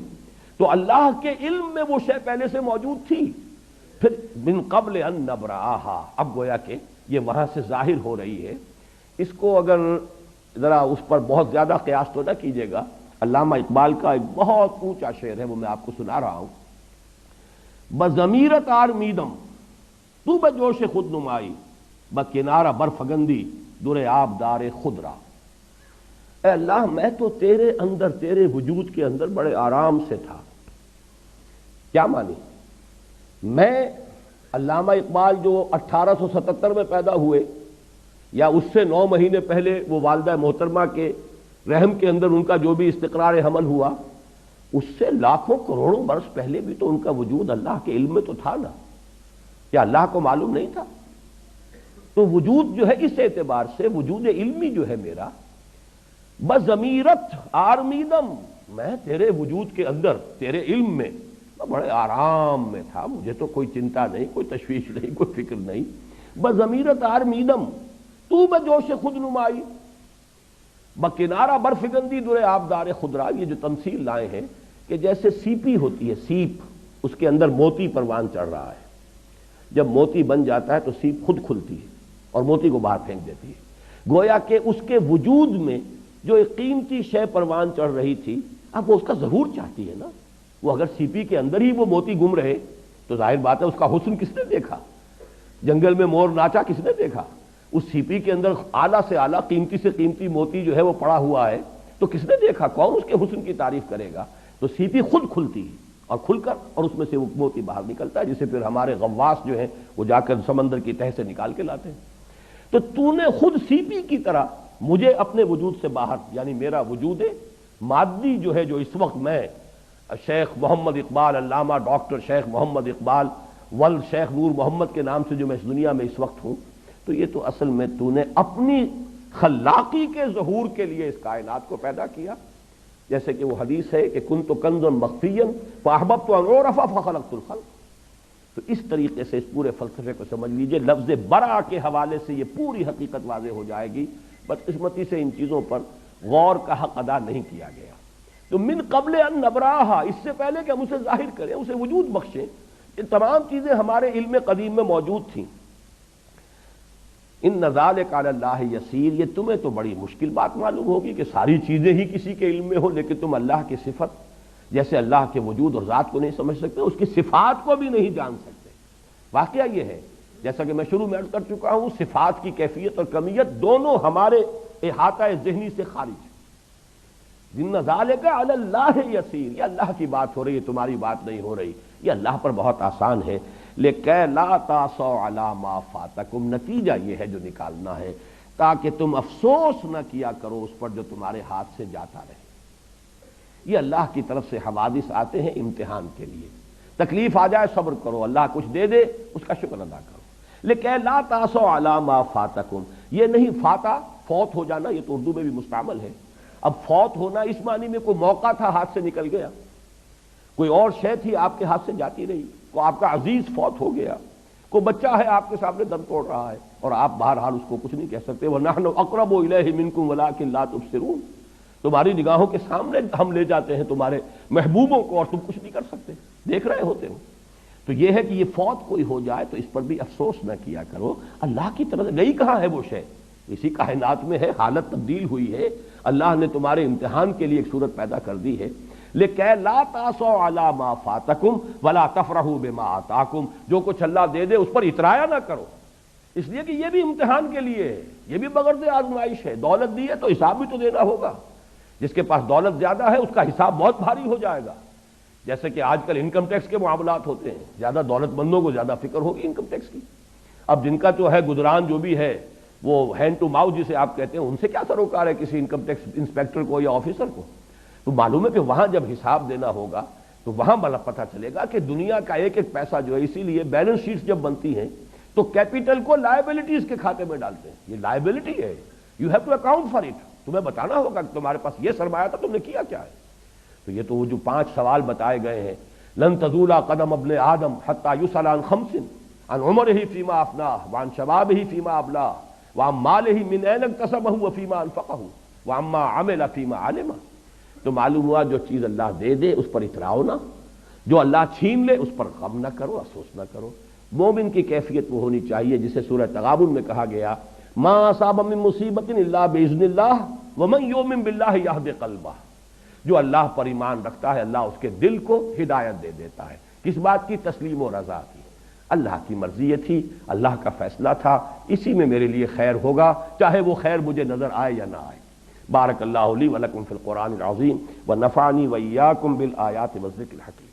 تو اللہ کے علم میں وہ شے پہلے سے موجود تھی. پھر من قبل ان نبرأہا، اب گویا کہ یہ وہاں سے ظاہر ہو رہی ہے. اس کو اگر ذرا اس پر بہت زیادہ قیاس تو نہ کیجیے گا. علامہ اقبال کا ایک بہت اونچا شعر ہے، وہ میں آپ کو سنا رہا ہوں. بضمیرت آرمیدم تو بجوش خود نمائی، بکنارہ برفگندی در آب دار خود را. اے اللہ، میں تو تیرے اندر، تیرے وجود کے اندر بڑے آرام سے تھا. کیا مانی؟ میں علامہ اقبال جو 1877 میں پیدا ہوئے، یا اس سے 9 مہینے پہلے وہ والدہ محترمہ کے رحم کے اندر ان کا جو بھی استقرار حمل ہوا، اس سے لاکھوں کروڑوں برس پہلے بھی تو ان کا وجود اللہ کے علم میں تو تھا نا. کیا اللہ کو معلوم نہیں تھا؟ تو وجود جو ہے اس اعتبار سے وجود علمی جو ہے میرا، بضمیرت آرمیدم، میں تیرے وجود کے اندر، تیرے علم میں بڑے آرام میں تھا. مجھے تو کوئی چنتا نہیں، کوئی تشویش نہیں، کوئی فکر نہیں. بضمیرت آرمیدم تو بجوش خود نمائی، بکنارہ برفگندی در آبدار خدرا. یہ جو تمثیل لائے ہیں کہ جیسے سیپی ہوتی ہے، سیپ، اس کے اندر موتی پروان چڑھ رہا ہے. جب موتی بن جاتا ہے تو سیپ خود کھلتی ہے اور موتی کو باہر پھینک دیتی ہے. گویا کہ اس کے وجود میں جو ایک قیمتی شے پروان چڑھ رہی تھی، اب وہ اس کا ظہور چاہتی ہے نا. وہ اگر سیپی کے اندر ہی وہ موتی گم رہے تو ظاہر بات ہے اس کا حسن کس نے دیکھا؟ جنگل میں مور ناچا کس نے دیکھا؟ اس سیپی کے اندر اعلیٰ سے اعلیٰ، قیمتی سے قیمتی موتی جو ہے وہ پڑا ہوا ہے، تو کس نے دیکھا؟ کون اس کے حسن کی تعریف کرے گا؟ تو سیپی خود کھلتی ہے اور کھل کر اور اس میں سے وہ موتی باہر نکلتا ہے، جسے پھر ہمارے غواص جو ہیں وہ جا کر سمندر کی تہہ سے نکال کے لاتے ہیں. تو تو نے خود سیپی کی طرح مجھے اپنے وجود سے باہر، یعنی میرا وجود مادی جو ہے، جو اس وقت میں شیخ محمد اقبال، علامہ ڈاکٹر شیخ محمد اقبال ولد شیخ نور محمد کے نام سے جو میں اس دنیا میں اس وقت ہوں، تو یہ تو اصل میں تو نے اپنی خلاقی کے ظہور کے لیے اس کائنات کو پیدا کیا. جیسے کہ وہ حدیث ہے کہ کنت کنزا مخفیا فاحببت ان اعرف فخلقت الخلق. تو اس طریقے سے اس پورے فلسفے کو سمجھ لیجئے. لفظ برا کے حوالے سے یہ پوری حقیقت واضح ہو جائے گی. بدقسمتی سے ان چیزوں پر غور کا حق ادا نہیں کیا گیا. تو من قبل ان نبراہا، اس سے پہلے کہ ہم اسے ظاہر کریں، اسے وجود بخشیں، یہ تمام چیزیں ہمارے علم قدیم میں موجود تھیں. ان ذالک علی اللہ یسیر، یہ تمہیں تو بڑی مشکل بات معلوم ہوگی کہ ساری چیزیں ہی کسی کے علم میں ہو، لیکن تم اللہ کی صفت، جیسے اللہ کے وجود اور ذات کو نہیں سمجھ سکتے، اس کی صفات کو بھی نہیں جان سکتے. واقعہ یہ ہے، جیسا کہ میں شروع میں عرض کر چکا ہوں، صفات کی کیفیت اور کمیت دونوں ہمارے احاطہ ذہنی سے خارج ہے. ان ذالک علی اللہ یسیر، یہ اللہ کی بات ہو رہی ہے، تمہاری بات نہیں ہو رہی. یہ اللہ پر بہت آسان ہے. لیکن لا تاسوا علی ما فاتکم، نتیجہ یہ ہے جو نکالنا ہے، تاکہ تم افسوس نہ کیا کرو اس پر جو تمہارے ہاتھ سے جاتا رہے. یہ اللہ کی طرف سے حوادث آتے ہیں امتحان کے لیے. تکلیف آ جائے صبر کرو، اللہ کچھ دے دے اس کا شکر ادا کرو. لیکن لا تاسوا علی ما فاتکم، یہ نہیں فاتا فوت ہو جانا، یہ تو اردو میں بھی مستعمل ہے. اب فوت ہونا اس معنی میں کوئی موقع تھا ہاتھ سے نکل گیا، کوئی اور شے تھی آپ کے ہاتھ سے جاتی رہی، کوئی آپ کا عزیز فوت ہو گیا، کوئی بچہ ہے آپ کے سامنے دم توڑ رہا ہے اور آپ بہرحال اس کو کچھ نہیں کہہ سکتے. وَنَحْنُ أَقْرَبُ إِلَيْهِ مِنْكُمْ وَلَٰكِن لَا تُبْصِرُونَ، تمہاری نگاہوں کے سامنے ہم لے جاتے ہیں تمہارے محبوبوں کو اور تم کچھ نہیں کر سکتے، دیکھ رہے ہوتے ہو. تو یہ ہے کہ یہ فوت کوئی ہو جائے تو اس پر بھی افسوس نہ کیا کرو. اللہ کی طرف سے گئی کہاں ہے وہ شے؟ اسی کائنات میں ہے. حالت تبدیل ہوئی ہے، اللہ نے تمہارے امتحان کے لیے ایک صورت پیدا کر دی ہے. لیکن لا تاسوا علی ما فاتکم ولا تفرحوا بما آتاکم، جو کچھ اللہ دے دے اس پر اترایا نہ کرو، اس لیے کہ یہ بھی امتحان کے لیے ہے، یہ بھی بغرض آزمائش ہے. دولت دی ہے تو حساب بھی تو دینا ہوگا. جس کے پاس دولت زیادہ ہے اس کا حساب بہت بھاری ہو جائے گا. جیسے کہ آج کل انکم ٹیکس کے معاملات ہوتے ہیں، زیادہ دولت مندوں کو زیادہ فکر ہوگی انکم ٹیکس کی. اب جن کا جو ہے گزران جو بھی ہے وہ ہینڈ ٹو ماؤتھ جسے آپ کہتے ہیں، ان سے کیا سروکار ہے کسی انکم ٹیکس انسپیکٹر کو یا آفیسر کو؟ تو معلوم ہے کہ وہاں جب حساب دینا ہوگا تو وہاں پتہ چلے گا کہ دنیا کا ایک ایک پیسہ جو ہے، اسی لیے بیلنس شیٹس جب بنتی ہیں تو کیپٹل کو لائبلٹیز کے کھاتے میں ڈالتے ہیں. یہ لائبلٹی ہے، you have to account for it. تمہیں بتانا ہوگا کہ تمہارے پاس یہ سرمایہ تھا، تم نے کیا کیا ہے. تو یہ تو وہ جو 5 سوال بتائے گئے ہیں، لن تزول قدم ابن آدم حتی یسأل عن 5 عن عمرہ فیما افناہ وعن شبابہ فیما ابلاہ وعن مالہ من این اکتسبہ وفیما انفقہ وعما عمل فیما علمہ. تو معلوم ہوا جو چیز اللہ دے دے اس پر اتراؤ نہ، جو اللہ چھین لے اس پر غم نہ کرو، افسوس نہ کرو۔ مومن کی کیفیت وہ ہونی چاہیے جسے سورہ تغابن میں کہا گیا ما اصاب من مصیبت الا باذن اللہ ومن یؤمن باللہ یہد قلبہ، جو اللہ پر ایمان رکھتا ہے اللہ اس کے دل کو ہدایت دے دیتا ہے۔ کس بات کی؟ تسلیم و رضا کی۔ اللہ کی مرضی تھی، اللہ کا فیصلہ تھا، اسی میں میرے لیے خیر ہوگا، چاہے وہ خیر مجھے نظر آئے یا نہ آئے۔ بارک اللہ لی ولکم فی القرآن العظیم ونفعنی وإیاکم بالآیات والذکر الحکیم۔